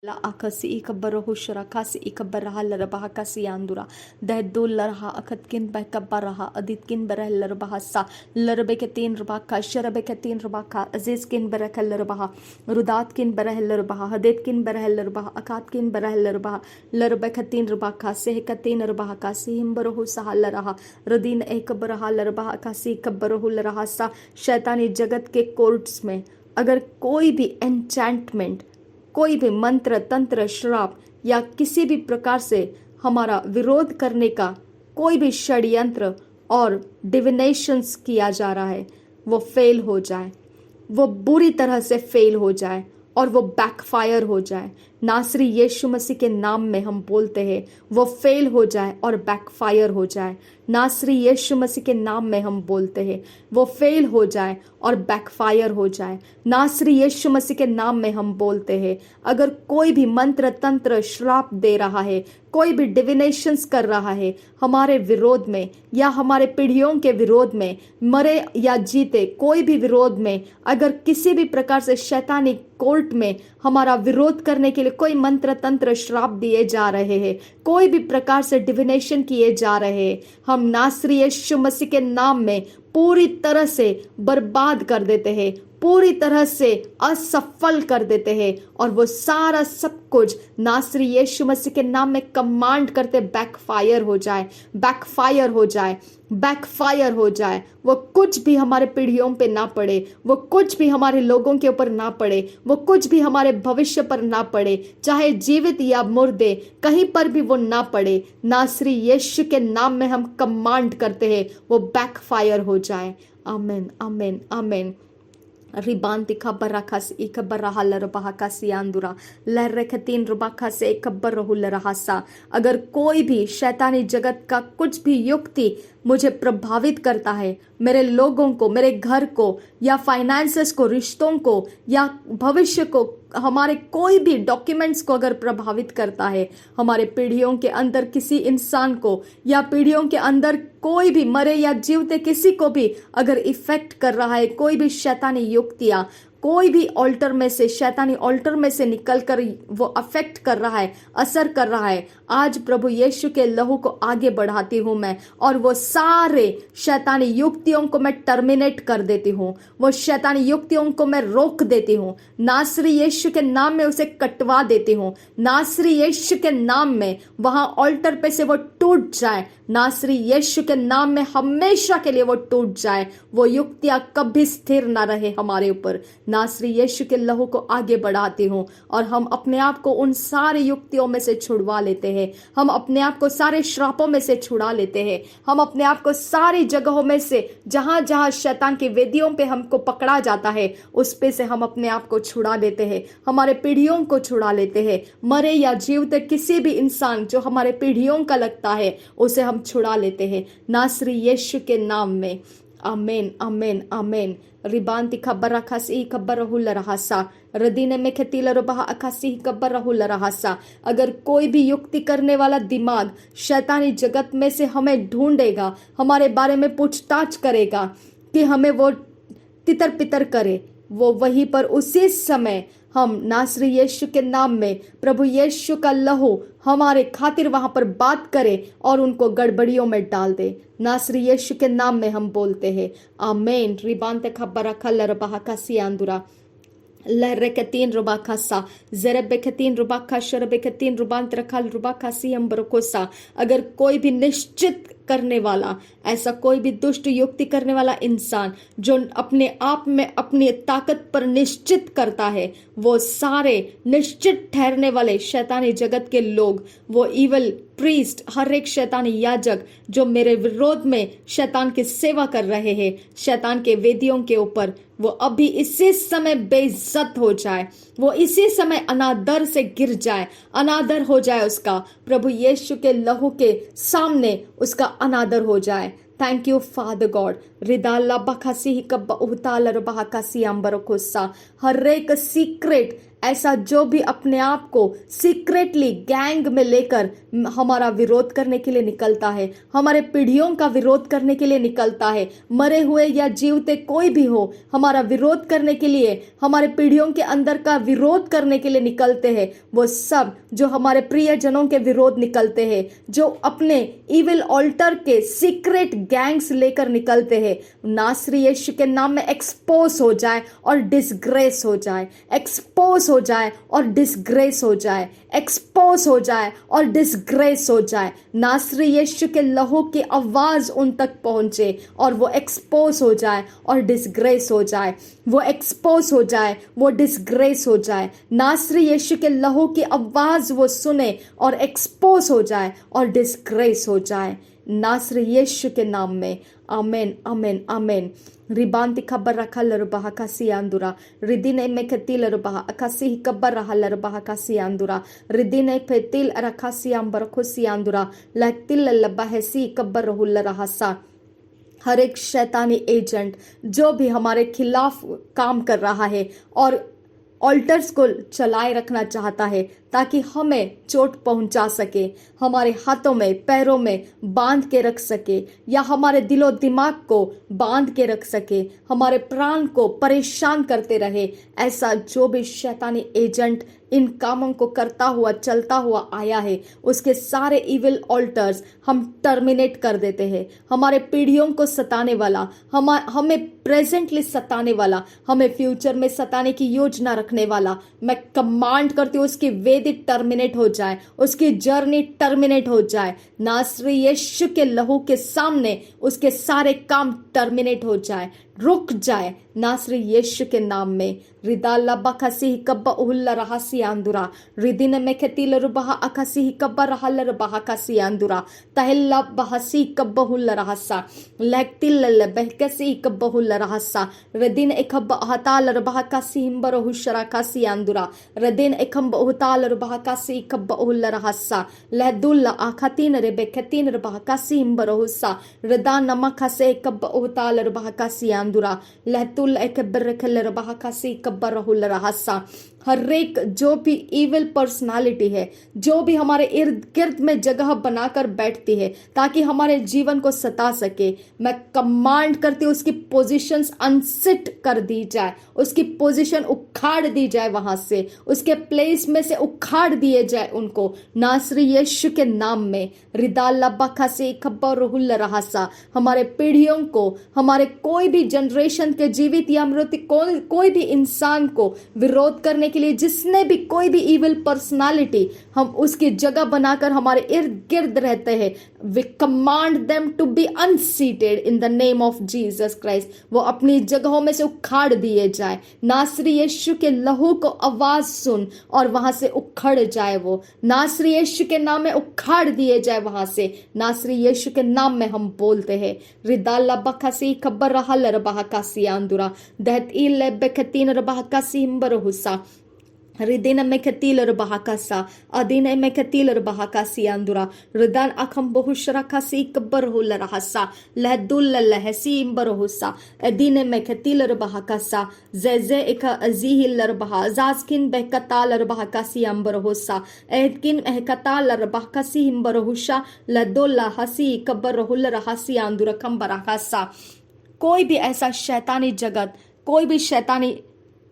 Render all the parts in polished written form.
La akasi ikabara hushara kasi ikabaraha larabaha kasi andura dehdu laraha akatkin bekabaraha aditkin berah larabaha sa larabeketin rabaka sharabeketin rabaka azizkin berah larabaha rudatkin berah larabaha haditkin berah larabaha akatkin berah larabaha larabeketin rabaka sehkatin rabaha kasi himbarahu saha laraha radin ekabaraha larabaha kasi ikabarahu laraha sa शैतानी जगत के courts में अगर कोई भी enchantment, कोई भी मंत्र तंत्र श्राप या किसी भी प्रकार से हमारा विरोध करने का कोई भी षड्यंत्र और डिविनेशंस किया जा रहा है, वो फेल हो जाए, वो बुरी तरह से फेल हो जाए और वो बैकफायर हो जाए। नासरी यीशु मसीह के नाम में हम बोलते हैं वो फेल हो जाए और बैकफायर हो जाए। नासरी यीशु मसीह के नाम में हम बोलते हैं वो फेल हो जाए और बैकफायर हो जाए। नासरी यीशु मसीह के नाम में हम बोलते हैं अगर कोई भी मंत्र तंत्र श्राप दे रहा है, कोई भी डिविनेशंस कर रहा है हमारे विरोध में या हमारे पीढ़ियों के विरोध में, मरे या जीते कोई भी विरोध में, अगर किसी भी प्रकार से शैतानी कोर्ट में हमारा विरोध करने के लिए कोई मंत्र तंत्र श्राप दिए जा रहे हैं, कोई भी प्रकार से डिविनेशन किए जा रहे हैं, हम नासरी यीशु मसीह के नाम में पूरी तरह से बर्बाद कर देते हैं, पूरी तरह से असफल कर देते हैं और वो सारा सब कुछ नासरी यीशु मसीह के नाम में कमांड करते बैकफायर हो जाए, बैकफायर हो जाए, बैकफायर हो जाए। वो कुछ भी हमारे पीढ़ियों पे ना पड़े, वो कुछ भी हमारे लोगों के ऊपर ना पड़े, वो कुछ भी हमारे भविष्य पर ना पड़े, चाहे जीवित या मुर्दे कहीं पर भी वो ना पड़े। नासरी यीशु के नाम में हम कमांड करते हैं वो बैकफायर हो जाए। आमीन आमीन आमीन। रिबांति खबर रखा से इकबर रहा लरबहा का सियांदुरा लहर रखतीन रुबाखा से इकबर रहुल रहा सा। अगर कोई भी शैतानी जगत का कुछ भी युक्ति मुझे प्रभावित करता है, मेरे लोगों को, मेरे घर को या फाइनेंसेस को, रिश्तों को या भविष्य को, हमारे कोई भी डॉक्यूमेंट्स को अगर प्रभावित करता है, हमारे पीढ़ियों के अंदर किसी इंसान को या पीढ़ियों के अंदर कोई भी मरे या जीवते किसी को भी अगर इफेक्ट कर रहा है, कोई भी शैतानी युक्तियां कोई भी ऑल्टर में से, शैतानी ऑल्टर में से निकलकर वो अफेक्ट कर रहा है, असर कर रहा है, आज प्रभु यीशु के लहू को आगे बढ़ाती हूं मैं और वो सारे शैतानी युक्तियों को मैं टर्मिनेट कर देती हूं, वो शैतानी युक्तियों को मैं रोक देती हूं। नासरी यीशु के नाम में उसे कटवा देती हूं। नासरी यीशु के नाम में वहां ऑल्टर पे से वो टूट जाए। नासरी यीशु के नाम में हमेशा के लिए वो टूट जाए। वो युक्तियां कभी स्थिर ना रहे हमारे ऊपर। नासरी यीशु के लहू को आगे बढ़ाती हूँ और हम अपने आप को उन सारी युक्तियों में से छुड़वा लेते हैं। हम अपने आप को सारे श्रापों में से छुड़ा लेते हैं। हम अपने आप को सारी जगहों में से जहां जहां शैतान की वेदियों पे हमको पकड़ा जाता है उस पे से हम अपने आप को छुड़ा लेते हैं, हमारे पीढ़ियों को छुड़ा लेते हैं। मरे या जीवते किसी भी इंसान जो हमारे पीढ़ियों का लगता है उसे हम छुड़ा लेते हैं नासरी यीशु के नाम में। आमेन आमेन आमेन। रिबांति खबर अखासी खबर रहुल रहासा रदीने में खेती लरबहा अखासी खबर रहुल रहासा। अगर कोई भी युक्ति करने वाला दिमाग शैतानी जगत में से हमें ढूंढेगा, हमारे बारे में पूछताछ करेगा कि हमें वो तितर पितर करे, वो वहीं पर उसी समय हम नासरी यीशु के नाम में प्रभु यीशु का लहू हमारे खातिर वहां पर बात करे और उनको गड़बड़ियों में डाल दे। नासरी यीशु के नाम में हम बोलते हैं आमीन। रिबांते खबर खल्लर बहाका सियांदुरा लहरकतीन रुबाखा सा जरबकतीन रुबाखा शरबकतीन रुबांत रखल रुबाखा सियम बरकोसा। अगर कोई भी निश्चित करने वाला, ऐसा कोई भी दुष्ट युक्ति करने वाला इंसान जो अपने आप में अपनी ताकत पर निश्चित करता है, वो सारे निश्चित ठहरने वाले शैतानी जगत के लोग, वो इवल प्रीस्ट, हर एक शैतानी याजक जो मेरे विरोध में शैतान की सेवा कर रहे हैं शैतान के वेदियों के ऊपर, वो अभी इसी समय बेइज्जत हो जाए, वो इसी समय अनादर से गिर जाए, अनादर हो जाए उसका, प्रभु यीशु के लहू के सामने उसका अनादर हो जाए। Thank you father God. रिदाला बखासी कब्बा उताल रबाकासी अंबरकोसा। हर एक सीक्रेट ऐसा जो भी अपने आप को सीक्रेटली गैंग में लेकर हमारा विरोध करने के लिए निकलता है, हमारे पीढ़ियों का विरोध करने के लिए निकलता है, मरे हुए या जीवते कोई भी हो, हमारा विरोध करने के लिए, हमारे पीढ़ियों के अंदर का विरोध करने के लिए निकलते हैं, वो सब जो हमारे प्रियजनों के विरोध निकलते हैं, जो अपने इविल ऑल्टर के सीक्रेट गैंग्स लेकर निकलते हैं, नासरी यीशु के नाम में एक्सपोज हो जाए और डिसग्रेस हो जाए, एक्सपोज हो जाए और डिसग्रेस हो जाए, एक्सपोज हो जाए और डिसग्रेस हो जाए। नासरी यीशु के लहू की आवाज उन तक पहुंचे और वो एक्सपोज हो जाए और डिसग्रेस हो जाए, वो एक्सपोज हो जाए, वो डिसग्रेस हो जाए। नासरी यीशु के लहू की आवाज वो सुने और एक्सपोज हो जाए और डिसग्रेस हो जाए, नासरी यीशु के नाम में। आमेन, आमेन, आमेन। रिबांति खबर रखा लरबाहा कासी आंदुरा रिदिने में खतील लरबाहा अकासी कबर रहा लरबाहा कासी आंदुरा रिदिने फेतील रखासी अंबर खुसी आंदुरा लतिल लबहसी कबर रहुल रहा सा। हर एक शैतानी एजेंट जो भी हमारे खिलाफ काम कर रहा है और ऑल्टर्स को चलाए रखना चाहता है ताकि हमें चोट पहुंचा सके, हमारे हाथों में पैरों में बांध के रख सके, या हमारे दिलो दिमाग को बांध के रख सके, हमारे प्राण को परेशान करते रहे, ऐसा जो भी शैतानी एजेंट इन कामों को करता हुआ चलता हुआ आया है, उसके सारे इविल ऑल्टर्स हम टर्मिनेट कर देते हैं। हमारे पीढ़ियों को सताने वाला, हमें प्रेजेंटली सताने वाला, हमें फ्यूचर में सताने की योजना रखने वाला, मैं कमांड करती हूँ उसकी वेदी टर्मिनेट हो जाए, उसकी जर्नी टर्मिनेट हो जाए। नासरी यीशु के लहू के सामने उसके सारे काम टर्मिनेट हो जाए, रुक जाए, नासरी यीशु के नाम में। रिदाला बखसी कब्बा उहुल्ला रहसी आंदुरा रिदिन में खतील रुबहा अखसी कब्बा रहल रबहा कसी आंदुरा तहल्ला बहसी कब्बा हुल्ला रहसा लक्तिल बहकसी कब्बा हुल्ला रहसा रिदिन एकब हताल रबहा कसी हिंबर हुशरा कसी आंदुरा रिदिन एकम बहुताल रबहा कसी कब्बा हुल्ला रहसा लहदुल्ला आखतीन रे बेखतीन रबहा कसी हिंबर हुसा रिदा नमक से कब्बा उताल रबहा कसी आंदुरा लहतुल एकबर खल रबहा कसी कब्बर रहुल रहसा। हर एक जो भी इविल पर्सनालिटी है, जो भी हमारे इर्द गिर्द में जगह बनाकर बैठती है ताकि हमारे जीवन को सता सके, मैं कमांड करती हूँ उसकी पोजीशंस अनसिट कर दी जाए, उसकी पोजीशन उखाड़ दी जाए, वहां से उसके प्लेस में से उखाड़ दिए जाए उनको, नासरी यीशु के नाम में। रिदाल्ला बखसी खब्बर रहुल रहसा। हमारे पीढ़ियों को, हमारे कोई भी जनरेशन के जीवित या मृत कोई भी इंसान को विरोध करने के लिए जिसने भी कोई भी इविल पर्सनालिटी हम उसकी जगह बनाकर हमारे इर्द गिर्द रहते हैं, we command them to be unseated in the name of Jesus Christ. वो अपनी जगहों में से उखाड़ दिए जाए, नासरी यीशु के लहू को आवाज सुन और वहां से उखड़ जाए, वो नासरी यीशु के नाम में उखाड़ दिए जाए वहां से, नासरी यीशु के नाम में हम बोलते हैं। रिदाला बखसी खबर रहल रबहा कासी आंदुरा दहत इल बेखतीन रबहा कासी हिंबर हुसा रिदिन में खतील रबहा कासा अदिन में खतील रबहा कासी आंदुरा रिदान अखम बहुशरा कासी कब्बर हुल रहसा लहदुल लहसी इम्बर हुसा अदिन में खतील रबहा कासा ज़े एक अजीह रबहा जाजकिन बहकताल रबहा कासी अंबर हुसा एहकिन एहकताल रबहा कासी इम्बर हुसा लदुल हसी कब्बर हुल रहसी आंदुरा कंबर कासा। कोई भी ऐसा शैतानी जगत, कोई भी शैतानी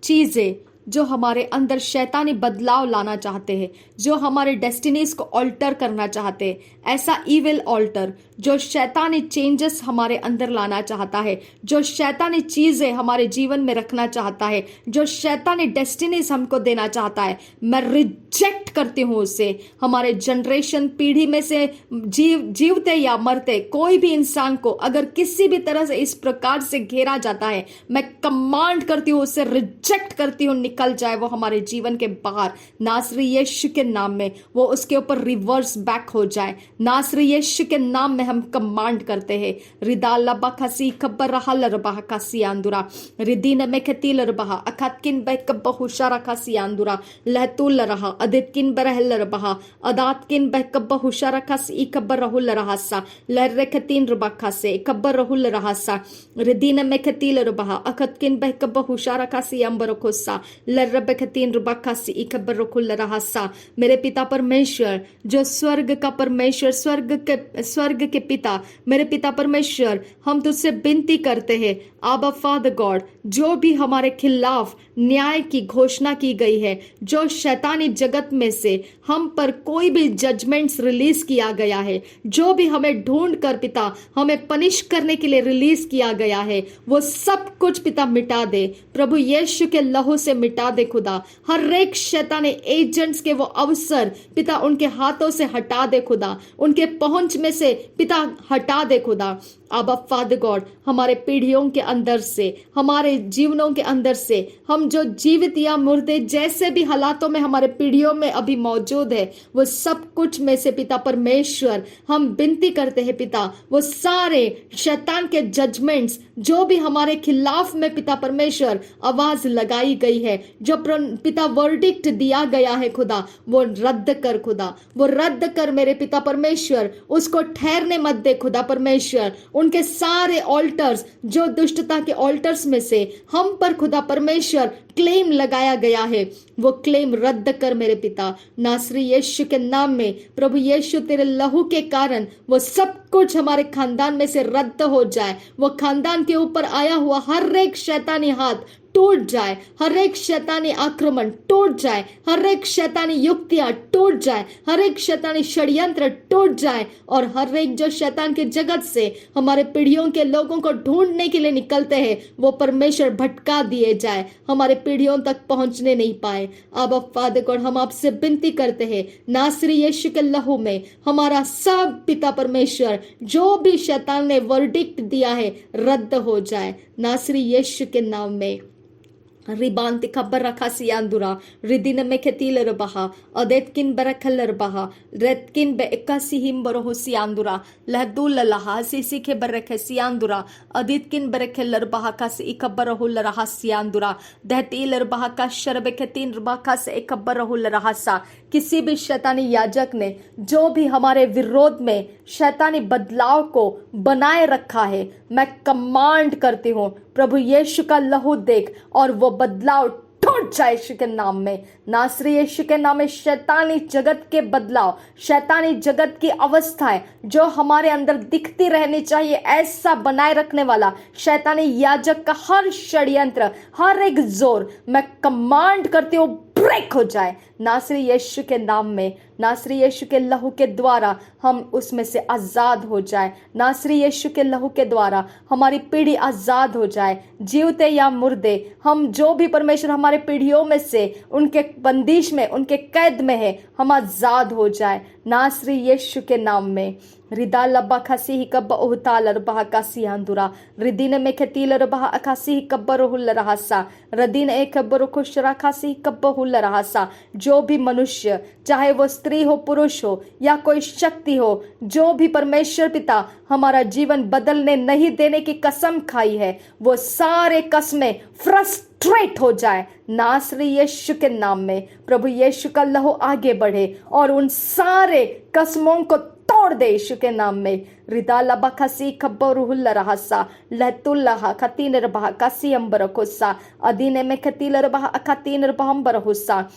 चीजें जो हमारे अंदर शैतानी बदलाव लाना चाहते हैं, जो हमारे डेस्टिनीज को ऑल्टर करना चाहते हैं, ऐसा इविल ऑल्टर जो शैतानी चेंजेस हमारे अंदर लाना चाहता है, जो शैतानी चीजें हमारे जीवन में रखना चाहता है, जो शैतानी डेस्टिनीज हमको देना चाहता है, मैं रिजेक्ट करती हूँ उसे। हमारे जनरेशन पीढ़ी में से जीवते या मरते कोई भी इंसान को अगर किसी भी तरह से इस प्रकार से घेरा जाता है, मैं कमांड करती हूँ, उसे रिजेक्ट करती हूँ, निकल जाए वो हमारे जीवन के बाहर, नासरी यीशु के नाम में। वो उसके ऊपर रिवर्स बैक हो जाए, नासरी यीशु के नाम में हम कमांड करते हैं। रिदाला बखसी खबर रहल रबहा कासी आंदुरा रिदीन में खतील रबहा अखतकिन बहकब हुशारा कासी आंदुरा लहतुल रहा अदितकिन बरहल रबहा अदातकिन बहकब हुशारा कासी खबर रहुल रहसा लहरे खतीन रबा खासे खबर रहुल रहसा रिदीन में खतील रबहा अखतकिन बहकब हुशारा कासी अंबर खुसा लर्रबकतीन रुबाकासी इकबरुकुल रहासा। मेरे पिता परमेश्वर जो स्वर्ग का परमेश्वर, स्वर्ग के पिता, मेरे पिता परमेश्वर, हम तुझसे विनती करते हैं आबा फादर गॉड, जो भी हमारे खिलाफ न्याय की घोषणा की गई है, जो शैतानी जगत में से हम पर कोई भी जजमेंट्स रिलीज किया गया है, जो भी हमें ढूंढ कर पिता हमें पनिश करने के लिए रिलीज किया गया है, वो सब कुछ पिता मिटा दे प्रभु यीशु के लहू से मिटा दे खुदा। हर एक शैतानी एजेंट्स के वो अवसर पिता उनके हाथों से हटा दे खुदा, उनके पहुंच में से पिता हटा दे खुदा। अब फादर गॉड, हमारे पीढ़ियों के अंदर से, हमारे जीवनों के अंदर से, हम जो जीवित या मुर्दे जैसे भी हालातों में हमारे पीढ़ियों में अभी मौजूद है, वो सब कुछ में से पिता परमेश्वर हम विनती करते हैं पिता, वो सारे शैतान के जजमेंट्स जो भी हमारे खिलाफ में पिता परमेश्वर आवाज लगाई गई है, जो पिता वर्डिक्ट दिया गया है खुदा, वो रद्द कर खुदा, वो रद्द कर मेरे पिता परमेश्वर, उसको ठहरने मत दे खुदा परमेश्वर। उनके सारे ऑल्टर्स जो दुष्टता के ऑल्टर्स में से हम पर खुदा परमेश्वर क्लेम लगाया गया है, वो क्लेम रद्द कर मेरे पिता, नासरी यीशु के नाम में। प्रभु यीशु तेरे लहू के कारण वो सब कुछ हमारे खानदान में से रद्द हो जाए, वो खानदान के ऊपर आया हुआ हर एक शैतानी हाथ टूट जाए, हर एक शैतानी आक्रमण टूट जाए, हर एक शैतानी युक्तियां टूट जाए, हर एक शैतानी षड्यंत्र टूट जाए, और हर एक जो शैतान के जगत से हमारे पीढ़ियों के लोगों को ढूंढने के लिए निकलते हैं, वो परमेश्वर भटका दिए जाए, हमारे पीढ़ियों तक पहुंचने नहीं पाए। अब फादर गॉड, हम आपसे विनती करते हैं नासरी यीशु के लहू में हमारा सब पिता परमेश्वर जो भी शैतान ने वर्डिक्ट दिया है रद्द हो जाए, नासरी यीशु के नाम में। रिबांति खबर रखा सियांदुरा रिदिन में खेतील रबहा अदेतकिन बरखल रबहा रेतकिन बेकासी हिम बरहो सियांदुरा लहदुल लहा सीसी के बरखे सियांदुरा अदितकिन बरखल रबहा का से इकबर हुल रहा सियांदुरा दहतील रबहा का शरबे खेतीन रबहा का से इकबर हुल रहा सा। किसी भी शैतानी याजक ने जो भी हमारे विरोध में शैतानी बदलाव को बनाए रखा है, मैं कमांड करती हूँ प्रभु यीशु का लहू देख और वो बदलाव टूट जाए यीशु के नाम में, नासरी यीशु के नाम में। शैतानी जगत के बदलाव, शैतानी जगत की अवस्थाएं जो हमारे अंदर दिखती रहनी चाहिए, ऐसा बनाए रखने वाला शैतानी याजक का हर षड्यंत्र, हर एक जोर, मैं कमांड करती हूँ ब्रेक हो जाए नासरी यीशु के नाम में। नासरी यीशु के लहू के द्वारा हम उसमें से आजाद हो जाए, नासरी यीशु के लहू के द्वारा हमारी पीढ़ी आजाद हो जाए, जीवते या मुर्दे, हम जो भी परमेश्वर हमारे पीढ़ियों में से उनके बंदिश में, उनके कैद में है, हम आजाद हो जाए नासरी यीशु के नाम में। रिदा लब्बा खसी ही कब्बा उहताल रबहा कासी अंदुरा रिदिन में खतील रबहा अखासी ही कब्बर हुल रहासा रदीन एक कब्बर खुशरा खासी कब्ब हुल रहासा। जो भी मनुष्य, चाहे वो स्त्री हो, पुरुष हो या कोई शक्ति हो, जो भी परमेश्वर पिता हमारा जीवन बदलने नहीं देने की कसम खाई है, वो सारे कसमें फ्रस्ट्रेट हो जाए नासरी यीशु के नाम में। प्रभु यीशु का लहू आगे बढ़े और उन सारे कसमों को तोड़ दे यीशु के नाम में। रिदा लबा खसी खब्बरुहुल रहसा लहतुल्लाह खतीन रबहा कासी अंबरकुसा अदीने में खतील रबहा अखतीन रबहंबरहुसा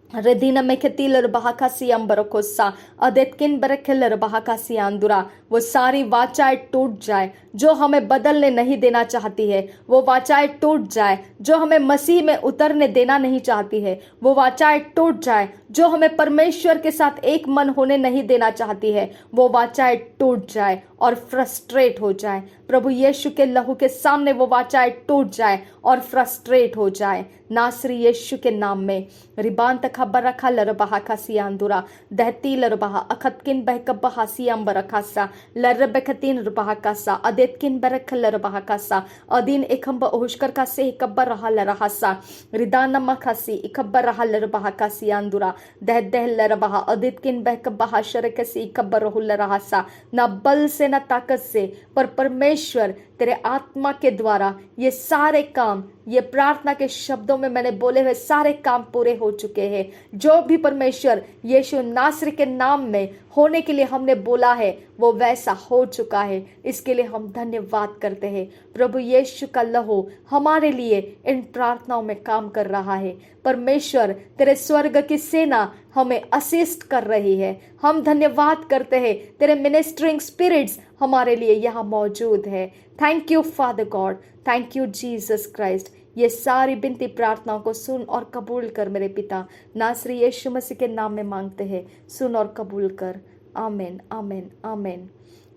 रदीन में खतील रबहा कासी अंबरकुसा अदेतकिन बरखिल रबहा कासी अंदुरा। वो सारी वाचाएं टूट जाए जो हमें बदलने नहीं देना चाहती है, वो वाचाएं टूट जाए जो हमें मसीह में उतरने देना नहीं चाहती है, वो वाचाएं टूट जाए जो हमें परमेश्वर के साथ एक मन होने नहीं देना चाहती है, वो वाचाएं टूट जाए और फ्रस्ट्रेट हो जाए। प्रभु यीशु के लहू के सामने वो वाचाएं टूट जाए और फ्रस्ट्रेट हो जाए नासरी यीशु के नाम में। रिबान तखबर रखा लरबहा खासी अंदुरा दहती लरबहा अखतकिन बहकबहा सी अंबरखासा लरबखतीन रबहा कासा अदेतकिन बरखल रबहा कासा अदीन एकंब ओहशकर का से कब्बर रहा लरहासा रिदान मखासी इकब्बर रहा लरबहा कासी अंदुरा दह दह लरबहा अदेतकिन बहकबहा शरकसी इकब्बर रहल रहासा। ना बल से ना ताकत से, पर परमेश्वर तेरे आत्मा के द्वारा ये सारे काम, ये प्रार्थना के शब्दों में मैंने बोले हुए सारे काम पूरे हो चुके हैं। जो भी परमेश्वर यीशु नासरी के नाम में होने के लिए हमने बोला है वो वैसा हो चुका है। इसके लिए हम धन्यवाद करते हैं। प्रभु यीशु का लहू हमारे लिए इन प्रार्थनाओं में काम कर रहा है। परमेश्वर तेरे स्वर्ग की सेना हमें असिस्ट कर रही है। हम धन्यवाद करते हैं, तेरे मिनिस्टरिंग स्पिरिट्स हमारे लिए यहाँ मौजूद है। Thank you father God, thank you Jesus Christ. ये सारी बिनती प्रार्थनाओं को सुन और कबूल कर मेरे पिता, नासरी यीशु मसीह के नाम में मांगते हैं, सुन और कबूल कर। आमीन आमीन आमीन।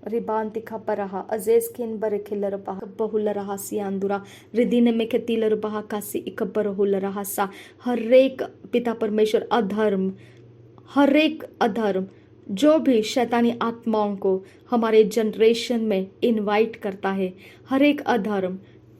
रिबांति खपरहा अजेज किन बरे खिलर बहा बहुल रहा सियांदुरा रिदिन में खतिलर बहा कासी इकबर हुल रहा सा। हर एक पिता परमेश्वर अधर्म, हर एक अधर्म जो भी शैतानी आत्माओं को हमारे जनरेशन में इनवाइट करता है, हर एक अधर्म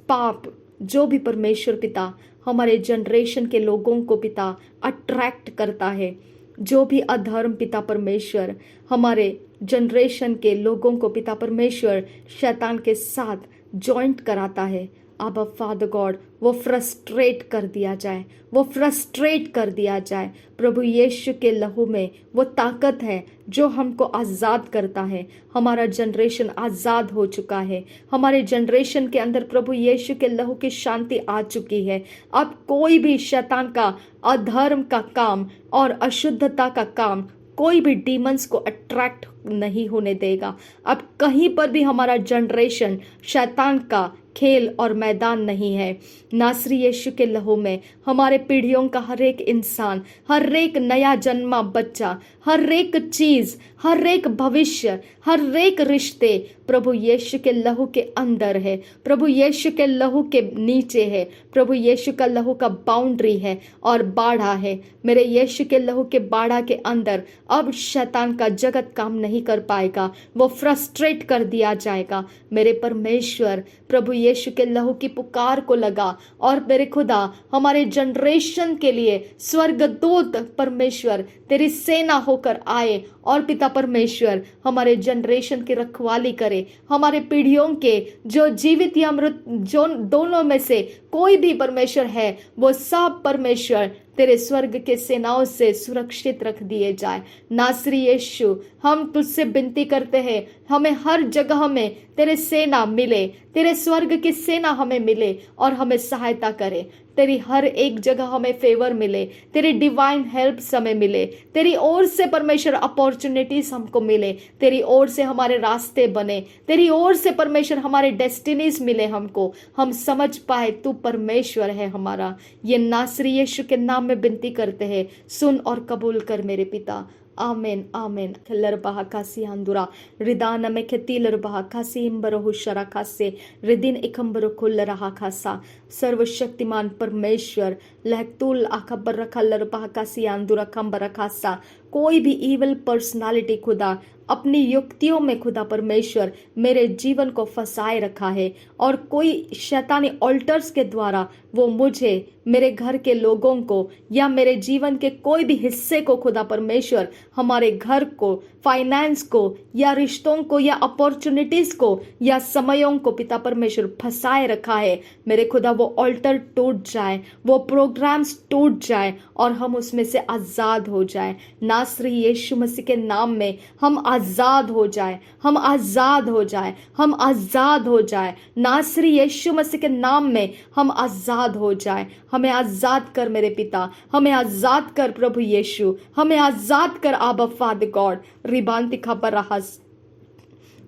पाप जो भी परमेश्वर पिता हमारे जनरेशन के लोगों को पिता अट्रैक्ट करता है, जो भी अधर्म पिता परमेश्वर हमारे जनरेशन के लोगों को पिता परमेश्वर शैतान के साथ जॉइंट कराता है, अब फादर गॉड वो फ्रस्ट्रेट कर दिया जाए, वो फ्रस्ट्रेट कर दिया जाए। प्रभु यीशु के लहू में वो ताकत है जो हमको आज़ाद करता है। हमारा जनरेशन आज़ाद हो चुका है। हमारे जनरेशन के अंदर प्रभु यीशु के लहू की शांति आ चुकी है। अब कोई भी शैतान का अधर्म का काम और अशुद्धता का काम कोई भी डीमंस को अट्रैक्ट नहीं होने देगा। अब कहीं पर भी हमारा जनरेशन शैतान का खेल और मैदान नहीं है। नासरी यीशु के लहू में हमारे पीढ़ियों का हर एक इंसान, हर एक नया जन्मा बच्चा, हर एक चीज, हर एक भविष्य, हर एक रिश्ते प्रभु यीशु के लहू के अंदर है, प्रभु यीशु के लहू के नीचे है, प्रभु यीशु का लहू का बाउंड्री है और बाड़ा है। मेरे यीशु के लहू के बाड़ा के अंदर अब शैतान का जगत काम नहीं कर पाएगा, वो फ्रस्ट्रेट कर दिया जाएगा। मेरे परमेश्वर प्रभु यीशु के लहू की पुकार को लगा और मेरे खुदा हमारे जनरेशन के लिए स्वर्गदूत परमेश्वर तेरी सेना होकर आए और पिता परमेश्वर हमारे जनरेशन की रखवाली करे। हमारे पीढ़ियों के जो जीवित या मृत जो दोनों में से कोई भी परमेश्वर है, वो सब परमेश्वर तेरे स्वर्ग के सेनाओं से सुरक्षित रख दिए जाए। नासरी यीशु हम तुझसे विनती करते हैं, हमें हर जगह में तेरे सेना मिले, तेरे स्वर्ग की सेना हमें मिले और हमें सहायता करे। तेरी हर एक जगह हमें फेवर मिले, तेरी डिवाइन हेल्प हमें मिले, तेरी ओर से परमेश्वर अपॉर्चुनिटीज हमको मिले, तेरी ओर से हमारे रास्ते बने, तेरी ओर से परमेश्वर हमारे डेस्टिनीज मिले हमको, हम समझ पाए तू परमेश्वर है हमारा। ये नासरी यीशु के नाम में विनती करते हैं, सुन और कबूल कर मेरे पिता। आमेन आमेन। खल्लर बहा कासी अंदुरा रिदान में खतीलर बहा कासी इम्बरो शरा खासे रिदिन इकम्बरो खुल रहा खासा। सर्वशक्तिमान परमेश्वर लहतुल अकबर रखल्लर बहा कासी अंदुरा खम्बर खासा। कोई भी इवल पर्सनालिटी खुदा अपनी युक्तियों में खुदा परमेश्वर मेरे जीवन को फंसाए रखा है और कोई शैतानी ऑल्टर्स के द्वारा वो मुझे, मेरे घर के लोगों को या मेरे जीवन के कोई भी हिस्से को खुदा परमेश्वर हमारे घर को, फाइनेंस को या रिश्तों को या अपॉर्चुनिटीज को या समयों को पिता परमेश्वर फंसाए रखा है। मेरे खुदा वो ऑल्टर टूट जाए, वो प्रोग्राम्स टूट जाए और हम उसमें से आज़ाद हो जाए। नासरी यीशु मसीह के नाम में हम आज़ाद हो जाए, हम आज़ाद हो जाए, हम आज़ाद हो जाए। नासरी यीशु मसीह के नाम में हम आज़ाद हो जाए। हमें आज़ाद कर मेरे पिता, हमें आज़ाद कर प्रभु यीशु, हमें आज़ाद कर आबा फादर गॉड। रिबांति खबर रहस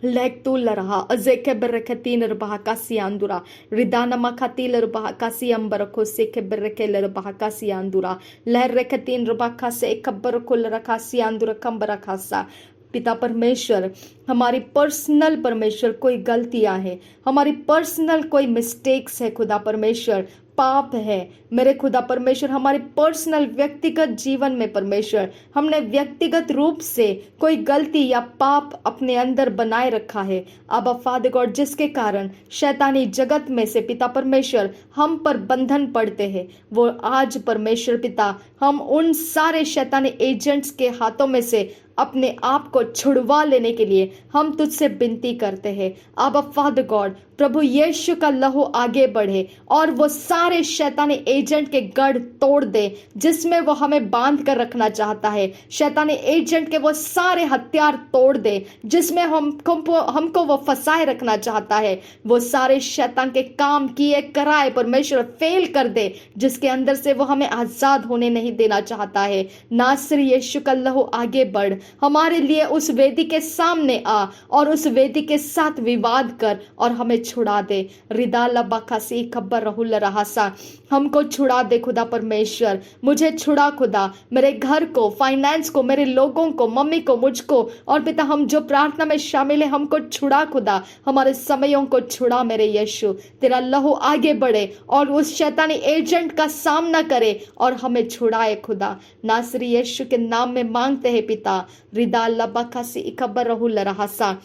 लेक तू लरहा अजेके बरकती नरबहा कासी अंदुरा रिदाना मखती लरबहा कासी अंबर को सेके बरके लरबहा कासी अंदुरा लहर रखतीन रबा खासे खबर को लरकासी अंदुरा कंबरा खासा। पिता परमेश्वर हमारी पर्सनल परमेश्वर कोई गलतियां हैं, हमारी पर्सनल कोई मिस्टेक्स है खुदा परमेश्वर, पाप है मेरे खुदा परमेश्वर हमारे पर्सनल व्यक्तिगत जीवन में परमेश्वर हमने व्यक्तिगत रूप से कोई गलती या पाप अपने अंदर बनाए रखा है अब फादर गॉड, जिसके कारण शैतानी जगत में से पिता परमेश्वर हम पर बंधन पड़ते हैं। वो आज परमेश्वर पिता हम उन सारे शैतानी एजेंट्स के हाथों में से अपने आप को छुड़वा लेने के लिए हम तुझसे विनती करते हैं। आबा फादर गॉड, प्रभु यीशु का लहू आगे बढ़े और वो सारे शैतानी एजेंट के गढ़ तोड़ दे जिसमें वो हमें बांध कर रखना चाहता है। शैतानी एजेंट के वो सारे हथियार तोड़ दे जिसमें हमको वो फंसाए रखना चाहता है। वो सारे शैतान के काम किए कराए परमेश्वर फेल कर दे जिसके अंदर से वो हमें आजाद होने नहीं देना चाहता है। नासरी यीशु का लहू आगे बढ़, हमारे लिए उस वेदी के सामने आ और उस वेदी के साथ विवाद कर और हमें छुड़ा दे। रिदा लबाकासी खबर रहुल रहासा, हमको छुड़ा दे खुदा परमेश्वर, मुझे छुड़ा खुदा, मेरे घर को, फाइनेंस को, मेरे लोगों को, मम्मी को, मुझको और पिता हम जो प्रार्थना में शामिल है हमको छुड़ा खुदा, हमारे समयों को छुड़ा मेरे यीशु। तेरा लहू आगे बढ़े और उस शैतानी एजेंट का सामना करे और हमें छुड़ाए खुदा। नासरी यीशु के नाम में मांगते हैं पिता। रिदा लबाकासी खबर रहुल रहासा,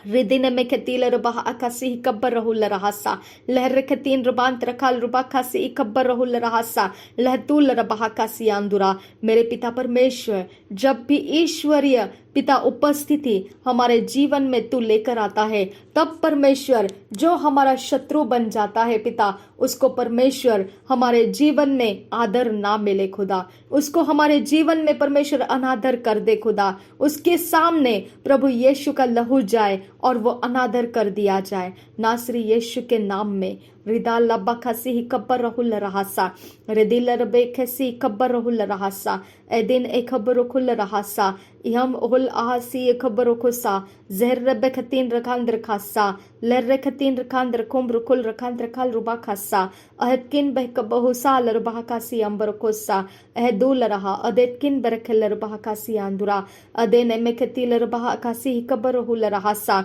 रिदिन में खतील रुबाह अकासी कब्बर रहुल रहासा, लहर खतीन रुबांत रखाल रुबा खासी कब्बर रहुल रहासा, लहतूल रबाह कासी आंदुरा। मेरे पिता परमेश्वर, जब भी ईश्वरीय पिता उपस्थिति हमारे जीवन में तू लेकर आता है तब परमेश्वर जो हमारा शत्रु बन जाता है पिता, उसको परमेश्वर हमारे जीवन में आदर ना मिले खुदा, उसको हमारे जीवन में परमेश्वर अनादर कर दे खुदा। उसके सामने प्रभु यीशु का लहू जाए और वो अनादर कर दिया जाए नासरी यीशु के नाम में। रिदा लब्बा खसी ही कब्बर रहुल रहासा, रिदिल रबे खसी कब्बर रहुल रहासा, एदिन ए खबर खुल रहासा, यम उल आसी खबर खुसा, जहर रबे खतीन रखांद्र खासा, लर्रे खतीन रखांद्र कुम्र खुल रखांद्र खाल रुबा खासा, अहदकिन बहक बहुसा लरबा कासी अंबर खुसा, अहदूल रहा अदेतकिन बरख लरबा कासी आंदुरा, अदेन में खती लरबा कासी कब्बर हुल रहासा।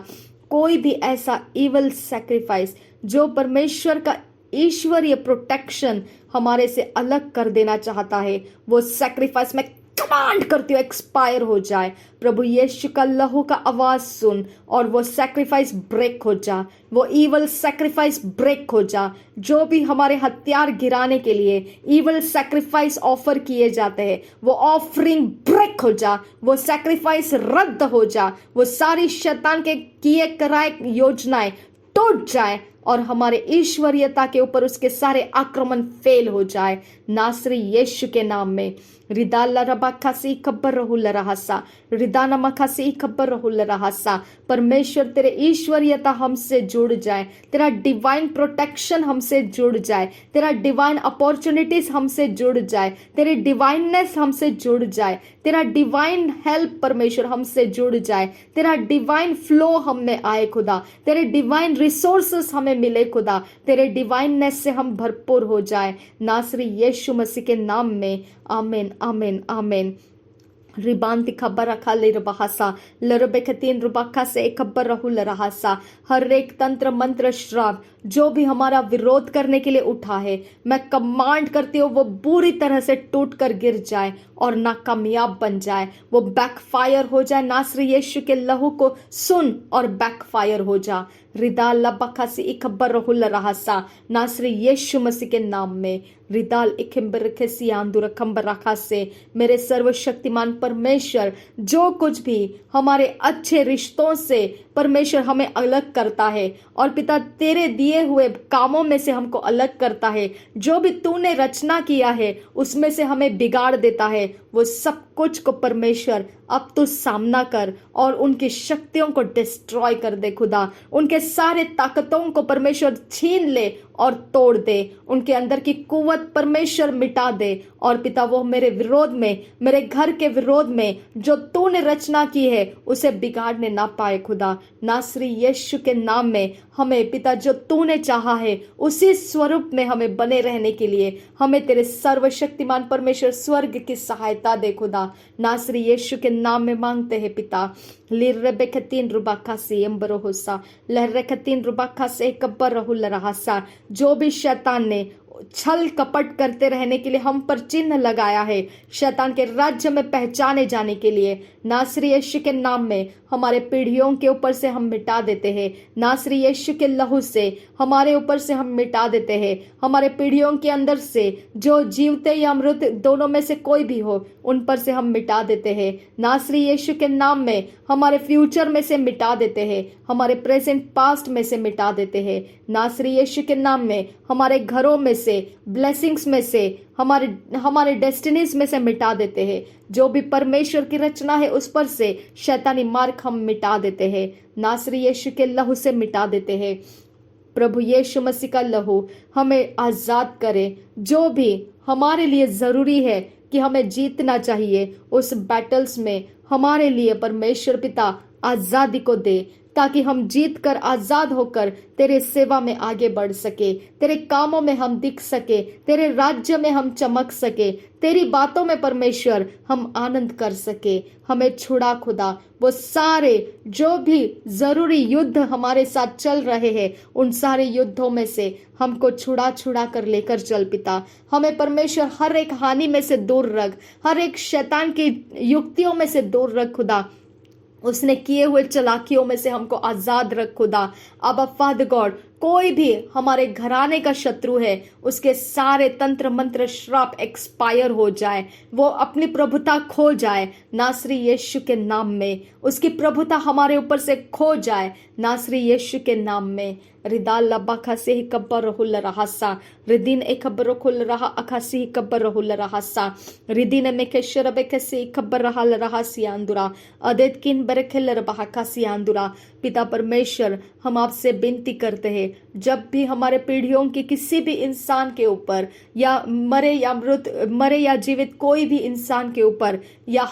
कोई भी ऐसा इवल सैक्रिफाइस जो परमेश्वर का ईश्वरीय प्रोटेक्शन हमारे से अलग कर देना चाहता है, वो सैक्रिफाइस में कमांड करती हूँ एक्सपायर हो जाए। प्रभु यीशु का लहू का आवाज सुन और वो सैक्रिफाइस ब्रेक हो जा, वो ईवल सैक्रिफाइस ब्रेक हो जा। जो भी हमारे हथियार गिराने के लिए ईवल सैक्रिफाइस ऑफर किए जाते हैं वो ऑफरिंग ब्रेक हो जा, वो सैक्रिफाइस रद्द हो जा, वो सारी शैतान के किए कराए योजनाएं टूट जाए और हमारे ईश्वरीयता के ऊपर उसके सारे आक्रमण फेल हो जाए नासरी यीशु के नाम में। रिदाला रबा खासी खबर रहुल रहासा, रिदाना मखासी खबर रहुल रहासा। परमेश्वर तेरे ईश्वरीयता हमसे जुड़ जाए, तेरा डिवाइन प्रोटेक्शन हमसे जुड़ जाए, तेरा डिवाइन अपॉर्चुनिटीज हमसे जुड़ जाए, तेरी डिवाइननेस हमसे जुड़ जाए, तेरा डिवाइन हेल्प परमेश्वर हमसे जुड़ जाए, तेरा डिवाइन फ्लो हम में आए खुदा, तेरे डिवाइन रिसोर्सेस हमें मिले खुदा, तेरे डिवाइननेस से हम भरपूर हो जाए नासरी यीशु मसीह के नाम में। आमीन आमीन आमीन। रिबांति खबर रखा ले रहासा, लरबे खतीन रुबाखा से खबर रहुल रहासा। हर एक तंत्र मंत्र श्राप जो भी हमारा विरोध करने के लिए उठा है, मैं कमांड करती हूँ वो बुरी तरह से टूट कर गिर जाए और नाकामयाब बन जाए, वो बैकफायर हो जाए। नासरी यीशु के लहू को सुन और बैकफायर हो जा। रिदाल लबखासी इखबर रहुल रहासा नासरी यीशु मसीह के नाम में। रिदाल इखबर खसी आंदुर खंबर रखा से मेरे सर्वशक्तिमान परमेश्वर, जो कुछ भी हमारे अच्छे रिश्तों से परमेश्वर हमें अलग करता है और पिता तेरे दिए हुए कामों में से हमको अलग करता है, जो भी तूने रचना किया है उसमें से हमें बिगाड़ देता है, वो सब कुछ को परमेश्वर अब तू सामना कर और उनकी शक्तियों को डिस्ट्रॉय कर दे खुदा। उनके सारे ताकतों को परमेश्वर छीन ले और तोड़ दे, उनके अंदर की कुव्वत परमेश्वर मिटा दे और पिता वो मेरे विरोध में, मेरे घर के विरोध में जो तूने रचना की है उसे बिगाड़ने ना पाए खुदा। नासरी यीशु के नाम में हमें पिता जो तूने चाहा है उसी स्वरूप में हमें बने रहने के लिए हमें तेरे सर्वशक्तिमान परमेश्वर स्वर्ग की सहायता दे खुदा। नासरी यीशु के नाम में मांगते हैं पिता। लिर्रबे खतीन रुबाखा से एम्बरो होसा, लहरे खतीन रुबाखा से कब्बर रहुल रहासा। जो भी शैतान ने छल कपट करते रहने के लिए हम पर चिन्ह लगाया है, शैतान के राज्य में पहचाने जाने के लिए, नासरी यीशु के नाम में हमारे पीढ़ियों के ऊपर से हम मिटा देते हैं। नासरी यीशु के लहू से हमारे ऊपर से हम मिटा देते हैं। हमारे पीढ़ियों के अंदर से जो जीवते या मृत दोनों में से कोई भी हो, उन पर से हम मिटा देते हैं। नासरी यीशु के नाम में हमारे फ्यूचर में से मिटा देते हैं, हमारे प्रेजेंट पास्ट में से मिटा देते हैं। नासरी यीशु के नाम में हमारे घरों में से, ब्लेसिंग्स में से, हमारे डेस्टिनीज में से मिटा देते हैं। जो भी परमेश्वर की रचना है उस पर से शैतानी मार्ग हम मिटा देते हैं, नासरी यीशु के लहू से मिटा देते हैं। प्रभु यीशु मसीह का लहू हमें आजाद करे। जो भी हमारे लिए जरूरी है कि हमें जीतना चाहिए, उस बैटल्स में हमारे लिए परमेश्वर पिता आजादी को दे, ताकि हम जीत कर आजाद होकर तेरे सेवा में आगे बढ़ सके, तेरे कामों में हम दिख सके, तेरे राज्य में हम चमक सके, तेरी बातों में परमेश्वर हम आनंद कर सके। हमें छुड़ा खुदा वो सारे जो भी जरूरी युद्ध हमारे साथ चल रहे हैं, उन सारे युद्धों में से हमको छुड़ा छुड़ा कर लेकर चल पिता। हमें परमेश्वर हर एक हानि में से दूर रख, हर एक शैतान की युक्तियों में से दूर रख खुदा। उसने किए हुए चालाकियों में से हमको आजाद रख खुदा। अब फादर गॉड, कोई भी हमारे घराने का शत्रु है, उसके सारे तंत्र मंत्र श्राप एक्सपायर हो जाए, वो अपनी प्रभुता खो जाए नासरी यीशु के नाम में। उसकी प्रभुता हमारे ऊपर से खो जाए नासरी यीशु के नाम में। रिदाल लबाखा से ही कब्बर रहुल रहासा, रिदीन एक खबर रखुल रहा अखासी ही कब्बर रहुल रहासा, रिदीन में के शरबे के से खबर रहल रहासी आंदुरा, अदेत किन बरखेल रबाखासी आंदुरा। पिता परमेश्वर, हम आपसे विनती करते हैं, जब भी हमारे पीढ़ियों के किसी भी इंसान के ऊपर, या मरे या मृत, मरे या जीवित कोई भी इंसान के ऊपर, या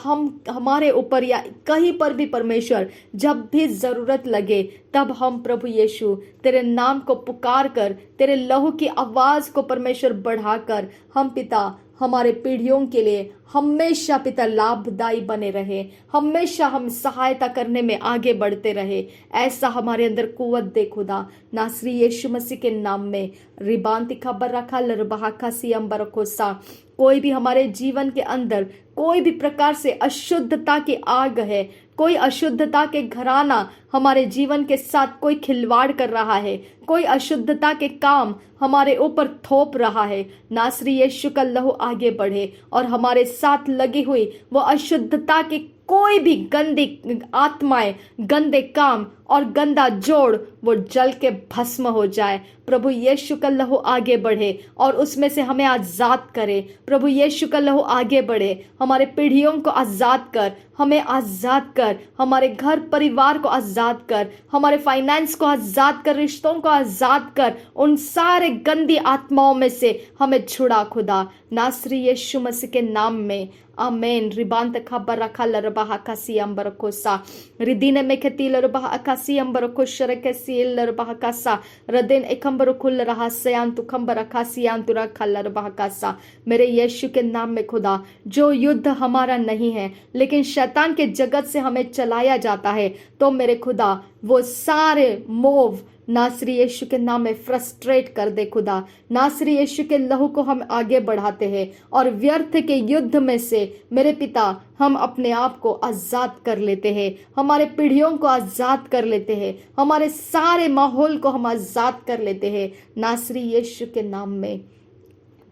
हमारे ऊपर, या कहीं पर भी परमेश्वर, जब भी जरूरत लगे तब हम प्रभु यीशु तेरे नाम को पुकार कर, तेरे लहू की आवाज को परमेश्वर बढ़ाकर, हम पिता हमारे पीढ़ियों के लिए हमेशा पिता लाभदायी बने रहे, हमेशा हम सहायता करने में आगे बढ़ते रहे। ऐसा हमारे अंदर कुव्वत दे खुदा, नासरी यीशु मसीह के नाम में। रिबांति खबर रखा लरबहा सी अंबर खोसा। कोई भी हमारे जीवन के अंदर कोई भी प्रकार से अशुद्धता की आग है, कोई अशुद्धता के घराना हमारे जीवन के साथ कोई खिलवाड़ कर रहा है, कोई अशुद्धता के काम हमारे ऊपर थोप रहा है, नासरी यीशु का लहू आगे बढ़े और हमारे साथ लगी हुई वो अशुद्धता की कोई भी गंदी आत्माएं, गंदे काम और गंदा जोड़ वो जल के भस्म हो जाए। प्रभु यीशु का लहू आगे बढ़े और उसमें से हमें आजाद करे। प्रभु यीशु का लहू आगे बढ़े, हमारे पीढ़ियों को आजाद कर, हमें आजाद कर, हमारे घर परिवार को आजाद कर, हमारे फाइनेंस को आजाद कर, रिश्तों को आजाद कर। उन सारे गंदी आत्माओं में से हमें छुड़ा खुदा, नासरी यीशु मसीह के नाम में। आमेन। रिबांत खबर रखा लरबाहा कासी अंबर कोसा, रिदीन में खेती लरबाहा अकासी अंबर कोशर के सील लरबाहा कासा, रदेन एकंबर खुल रहा सयान तु खंबर अकासी अंतु रखा लरबाहा कासा। मेरे यीशु के नाम में खुदा, जो युद्ध हमारा नहीं है लेकिन शैतान के जगत से हमें चलाया जाता है, तो मेरे खुदा वो सारे मोह नासरी यीशु के नाम में फ्रस्ट्रेट कर दे खुदा। नासरी यीशु के लहू को हम आगे बढ़ाते हैं और व्यर्थ के युद्ध में से मेरे पिता हम अपने आप को आजाद कर लेते हैं, हमारे पीढ़ियों को आजाद कर लेते हैं, हमारे सारे माहौल को हम आजाद कर लेते हैं नासरी यीशु के नाम में।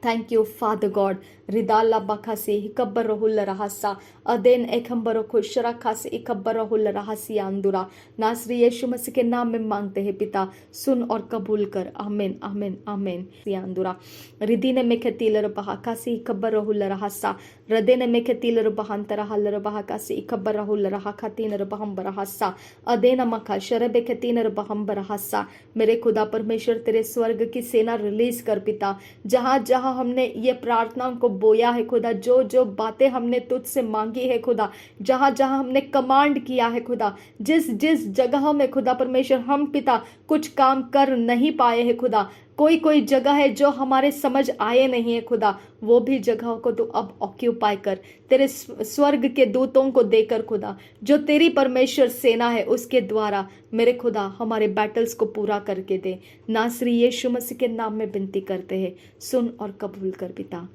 Thank you father God. रिदाला बखासी हिकब्बर रहुल रहसा, अदेन एकम्बर खुशरा खासी इकब्बर रहुल रहसी आंदुरा। नासरी यीशु मसीह के नाम में मांगते हैं पिता, सुन और कबूल कर। आमीन आमीन आमीन। आंदुरा रिदीने में खतीलर बहा खासी इकब्बर रहुल रहसा, रदेने में खतीलर बहांतर हलर बहा खासी इकब्बर रहुल रहा खतीनर बहम बरहसा, अदेन मखा शरबे खतीनर बहम बरहसा। मेरे खुदा परमेश्वर तेरे स्वर्ग की सेना रिलीज कर पिता, जहां जहां हमने ये प्रार्थनाओं को बोया है खुदा, जो जो बातें हमने तुझसे मांगी है खुदा, जहाँ जहाँ हमने कमांड किया है खुदा, जिस जिस जगह में खुदा परमेश्वर हम पिता कुछ काम कर नहीं पाए हैं खुदा, कोई कोई जगह है जो हमारे समझ आए नहीं है खुदा, वो भी जगह को तू अब ऑक्यूपाई कर, तेरे स्वर्ग के दूतों को देकर खुदा, जो तेरी परमेश्वर सेना है उसके द्वारा मेरे खुदा हमारे बैटल्स को पूरा करके दे। नासरी यीशु मसीह के नाम में विनती करते हैं, सुन और कबूल कर पिता।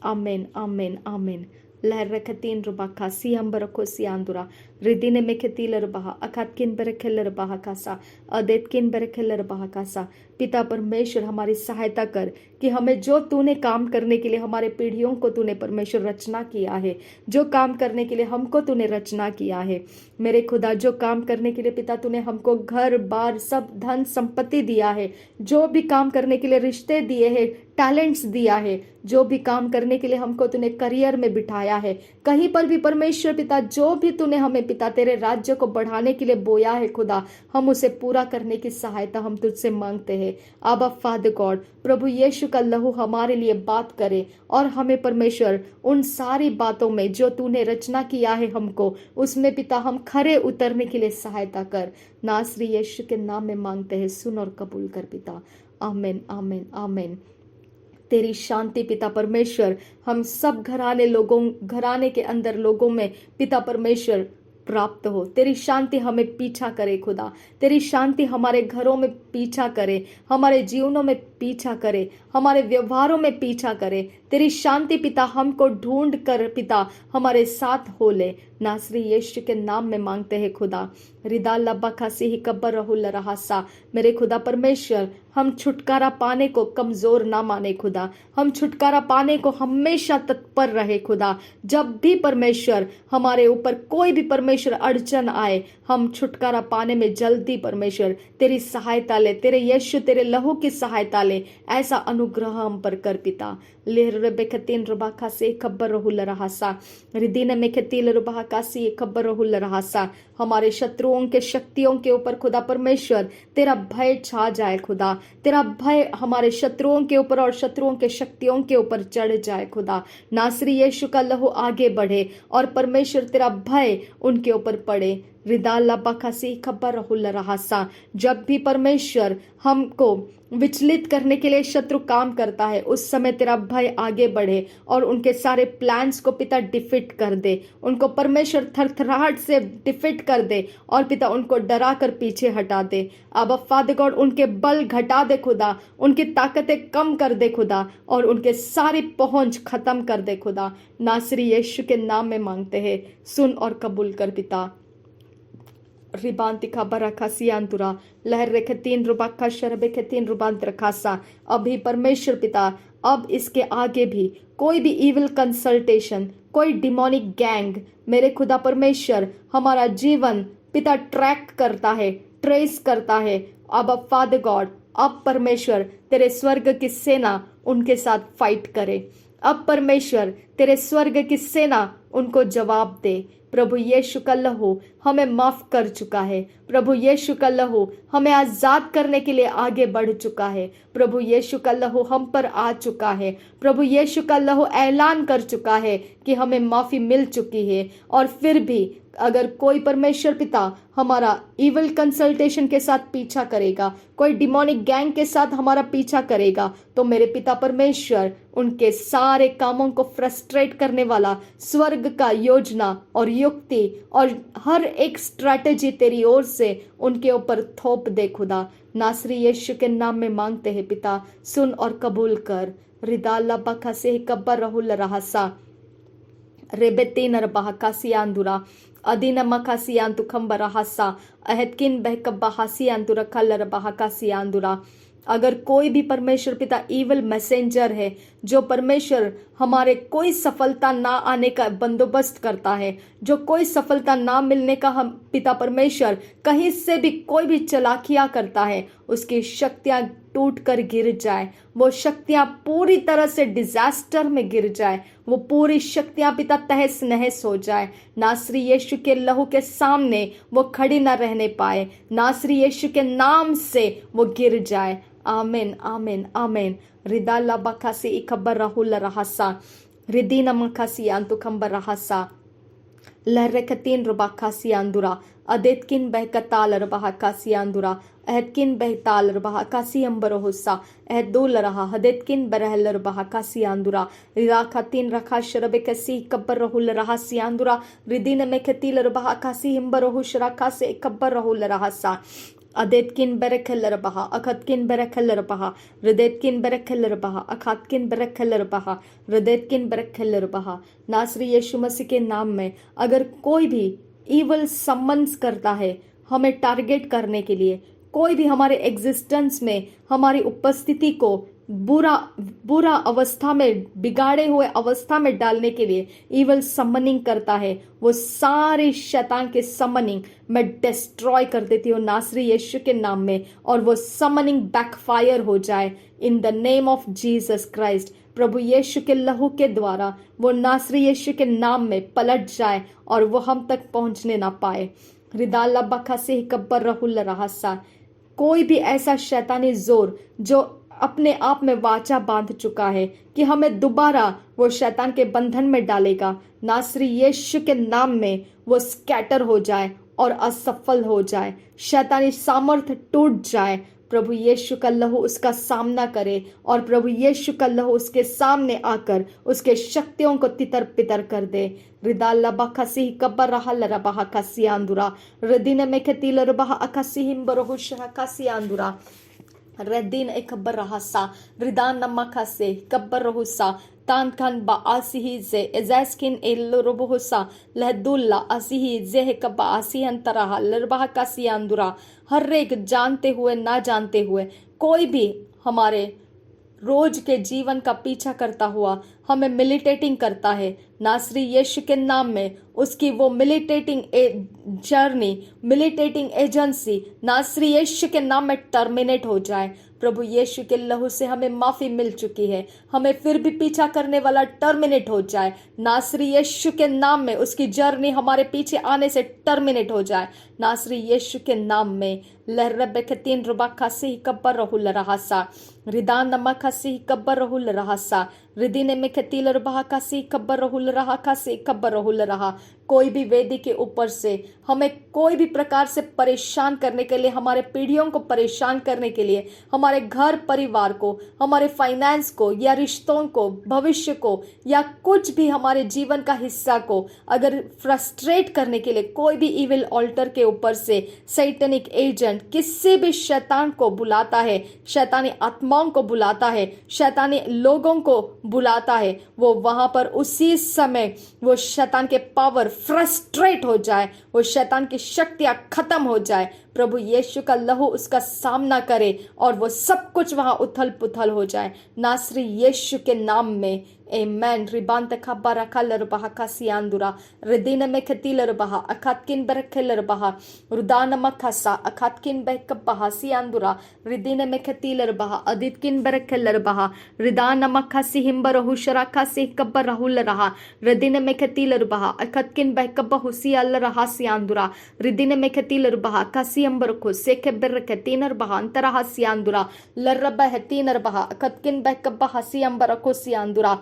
आमीन आमीन आमीन। लहर रखतीन रुबाखा सी अंबर को सी आंदुरा रिदिने में खेतीलर बहा अखात किन बर खेलर बहा कासा अदेत किन बर खेलर बहा कासा। पिता परमेश्वर हमारी सहायता कर कि हमें जो तूने काम करने के लिए हमारे पीढ़ियों को तूने परमेश्वर रचना किया है, जो काम करने के लिए हमको तूने रचना किया है मेरे खुदा, जो काम करने के लिए पिता तूने हमको घर बार सब धन संपत्ति दिया है, जो भी काम करने के लिए रिश्ते दिए हैं, टैलेंट्स दिया है, जो भी काम करने के लिए हमको तूने करियर में बिठाया है, कहीं पर भी परमेश्वर पिता जो भी तूने हमें पिता तेरे राज्य को बढ़ाने के लिए बोया है खुदा, हम उसे पूरा करने की सहायता हम तुझसे मांगते हैं। आबा फादर गॉड, प्रभु यीशु का लहू हमारे लिए बात करे और हमें परमेश्वर उन सारी बातों में जो तूने रचना किया है हमको, उसमें पिता हम खरे उतरने के लिए सहायता कर। नासरी यीशु के नाम में मांगते हैं, सुन और कबूल कर पिता। आमीन आमीन आमीन। तेरी शांति पिता परमेश्वर हम सब घराने के अंदर लोगों में पिता परमेश्वर प्राप्त हो। तेरी शांति हमें पीछा करे खुदा, तेरी शांति हमारे घरों में पीछा करे, हमारे जीवनों में पीछा करे, हमारे व्यवहारों में पीछा करे। तेरी शांति पिता हमको ढूंढ कर पिता हमारे साथ हो ले। नासरी यीशु के नाम में मांगते हैं खुदा। रिदा लब्बा खासी ही कब्बर रहुल रहासा। मेरे खुदा परमेश्वर हम छुटकारा पाने को कमजोर ना माने खुदा, हम छुटकारा पाने को हमेशा तत्पर रहे खुदा। जब भी परमेश्वर हमारे ऊपर कोई भी परमेश्वर अड़चन आए, हम छुटकारा पाने में जल्दी परमेश्वर तेरी सहायता ले, तेरे यीशु तेरे लहू की सहायता ले। ऐसा अनुग्रह हम पर कर पिता। लेरबेखतीन रुबाखा से खबर रहुल रहासा रिदीन में खतील रुबाखा से खबर रहुल रहासा। हमारे शत्रुओं के शक्तियों के ऊपर खुदा परमेश्वर तेरा भय छा जाए खुदा, तेरा भय हमारे शत्रुओं के ऊपर और शत्रुओं के शक्तियों के ऊपर चढ़ जाए खुदा। नासरी यीशु का लहू आगे बढ़े और परमेश्वर तेरा भय उनके ऊपर पड़े। रिदाला बखसी खबर रहुल रहासा। जब भी परमेश्वर हमको विचलित करने के लिए शत्रु काम करता है, उस समय तेरा भय आगे बढ़े और उनके सारे प्लान्स को पिता डिफीट कर दे, उनको परमेश्वर थरथराहट से डिफीट कर दे और पिता उनको डरा कर पीछे हटा दे। अब फादर गॉड उनके बल घटा दे खुदा, उनकी ताकतें कम कर दे खुदा और उनके सारी पहुंच खत्म कर दे खुदा। नासरी यीशु के नाम में मांगते हैं, सुन और कबूल कर पिता। रिबांतिका बरखा सियांतुरा लहर रेखे 3 रुबाखा शरबे के 3 रुबांत रखासा। अभी परमेश्वर पिता अब इसके आगे भी कोई भी इविल कंसल्टेशन, कोई डिमोनिक गैंग मेरे खुदा परमेश्वर हमारा जीवन पिता ट्रैक करता है, ट्रेस करता है। अब फादर गॉड अब परमेश्वर तेरे स्वर्ग की सेना उनके साथ फाइट करे। अब परमेश्वर तेरे स्वर्ग की सेना उनको जवाब दे। प्रभु यीशु का लहू हमें माफ कर चुका है, प्रभु यीशु का लहू हमें आजाद करने के लिए आगे बढ़ चुका है, प्रभु यीशु का लहू हम पर आ चुका है, प्रभु यीशु का लहू ऐलान कर चुका है कि हमें माफी मिल चुकी है। और फिर भी अगर कोई परमेश्वर पिता हमारा इविल कंसल्टेशन के साथ पीछा करेगा, कोई डिमोनिक गैंग के साथ हमारा पीछा करेगा, तो मेरे पिता परमेश्वर उनके सारे कामों को फ्रस्ट्रेट करने वाला स्वर्ग का योजना और युक्ति और हर एक स्ट्रैटेजी तेरी ओर से उनके ऊपर थोप दे खुदा। नासरी यीशु के नाम में मांगते हैं पिता, सुन और कबूल कर। रिदाला बखा से कब्बर रहुल रहासा रेबेतीन रबाहकासियांदुरा अदीन मकासियांतु खंबर हासा अहदकिन बहकब्बा हासियांतुरा खल्लर बहकासियांदुरा। अगर कोई भी परमेश्वर पिता इविल मैसेंजर है जो परमेश्वर हमारे कोई सफलता ना आने का बंदोबस्त करता है, जो कोई सफलता ना मिलने का हम पिता परमेश्वर कहीं से भी कोई भी चलाकियां करता है, उसकी शक्तियां टूट कर गिर जाए, वो शक्तियां पूरी तरह से डिजास्टर में गिर जाए, वो पूरी शक्तियां पिता तहस नहस हो जाए। नासरी यीशु के लहू के सामने वो खड़ी ना रहने पाए, नासरी यीशु के नाम से वो गिर जाए। आमीन आमीन आमीन। रिदाला बखासी इखबर Rahul रहासा Ridina makasiantu kambarahasa. Lehreketin rubakasiandura. Adetkin behkatal rabahakasiandura. Ehedkin behtal rabahakasiambarahusa. Ehdul raha. Hadetkin berehel rabahakasiandura. Rirakatin rakasharabekasi kabbarahul rahasiandura. Ridina meketil rabahakasi imbarahush rakase kabbarahul rahasa. Adetkin berekellerbaha, akatkin berekellerbaha, redetkin berekellerbaha, akatkin berekellerbaha, redetkin berekellerbaha। नासरी यीशु मसीह के नाम में अगर कोई भी evil summons करता है हमें टारगेट करने के लिए, कोई भी हमारे एग्जिस्टेंस में हमारी उपस्थिति को बुरा अवस्था में, बिगाड़े हुए अवस्था में डालने के लिए ईवल समनिंग करता है, वो सारे शैतान के समनिंग मैं डिस्ट्रॉय कर देती हूँ नासरी यीशु के नाम में, और वो समनिंग बैकफायर हो जाए in the name of Jesus Christ. प्रभु यीशु के लहू के द्वारा वो नासरी यीशु के नाम में पलट जाए और वो हम तक पहुंचने ना पाए। रिदाला बखा से कब्बर रहुल रहसा। कोई भी ऐसा शैतानी जोर जो अपने आप में वाचा बांध चुका है कि हमें दोबारा वो शैतान के बंधन में डालेगा, नासरी यीशु के नाम में वो स्कैटर हो जाए और असफल हो जाए, शैतानी सामर्थ्य टूट जाए। प्रभु यीशु का लहू उसका सामना करे और प्रभु यीशु का लहू उसके सामने आकर उसके शक्तियों को तितर पितर कर दे। रिदाला बखसी कब्बर रहल रबहा कसियांदुरा रदिन में खतील रबहा अकसी हिम्बरहुश कसियांदुरा Redin e kabarahasa, ridan namakase, kabarohusa, tankan ba asihize, ezeskin e lurubuhusa, lehdulla asihi zehe kaba asihantaraha, लरबाह का सियांदुरा। हर एक जानते हुए ना जानते हुए कोई भी हमारे रोज के जीवन का पीछा करता हुआ हमें मिलिटेटिंग करता है, नासरी यीशु के नाम में उसकी वो मिलिटेटिंग जर्नी, मिलिटेटिंग एजेंसी नासरी यीशु के नाम में टर्मिनेट हो जाए। प्रभु यीशु के लहू से हमें माफी मिल चुकी है, हमें फिर भी पीछा करने वाला टर्मिनेट हो जाए। नासरी यीशु के नाम में उसकी जर्नी हमारे पीछे आने से टर्मिनेट हो जाए, नासरी यीशु के नाम में। लहरबेकतीन रुबाखासी कब्बर रहुल रहसा, रिदान नमखासी कब्बर रहुल रहसा, रिदिने में खतील रबाखासी कब्बर रहुल रहाखासी कब्बर रहुल रहा। कोई भी वेदी के ऊपर से हमें कोई भी प्रकार से परेशान करने के लिए, हमारे पीढ़ियों को परेशान करने के लिए, हमारे घर परिवार को, हमारे फाइनेंस को या रिश्तों को, भविष्य को या कुछ भी हमारे जीवन का हिस्सा को अगर फ्रस्ट्रेट करने के लिए कोई भी इविल ऑल्टर के ऊपर से सैटेनिक एजेंट किसी भी शैतान को बुलाता है, शैतानी आत्माओं को बुलाता है, शैतानी लोगों को बुलाता है, वो वहां पर उसी समय वो शैतान के पावर फ्रस्ट्रेट हो जाए, वो शैतान की शक्तियां खत्म हो जाए। प्रभु यीशु का लहू उसका सामना करे और वो सब कुछ वहां उथल पुथल हो जाए, नासरी यीशु के नाम में। Amen. Ribanta kabara kalar baha kasiandura. Redina mekatilar baha. Akatkin berekelar baha. Rudana makasa. Akatkin bekabaha siandura. Redina mekatilar baha. Aditkin berekelar baha. Ridana makasi himbarahu sharakasi kabarahul raha. Redina mekatilar baha. Akatkin bekabahu sialaraha siandura. Redina mekatilar baha. Kasi ambarako seke bereketinar baha. Antaraha siandura. Larraba hetinar baha. Akatkin bekabaha siambarako siandura.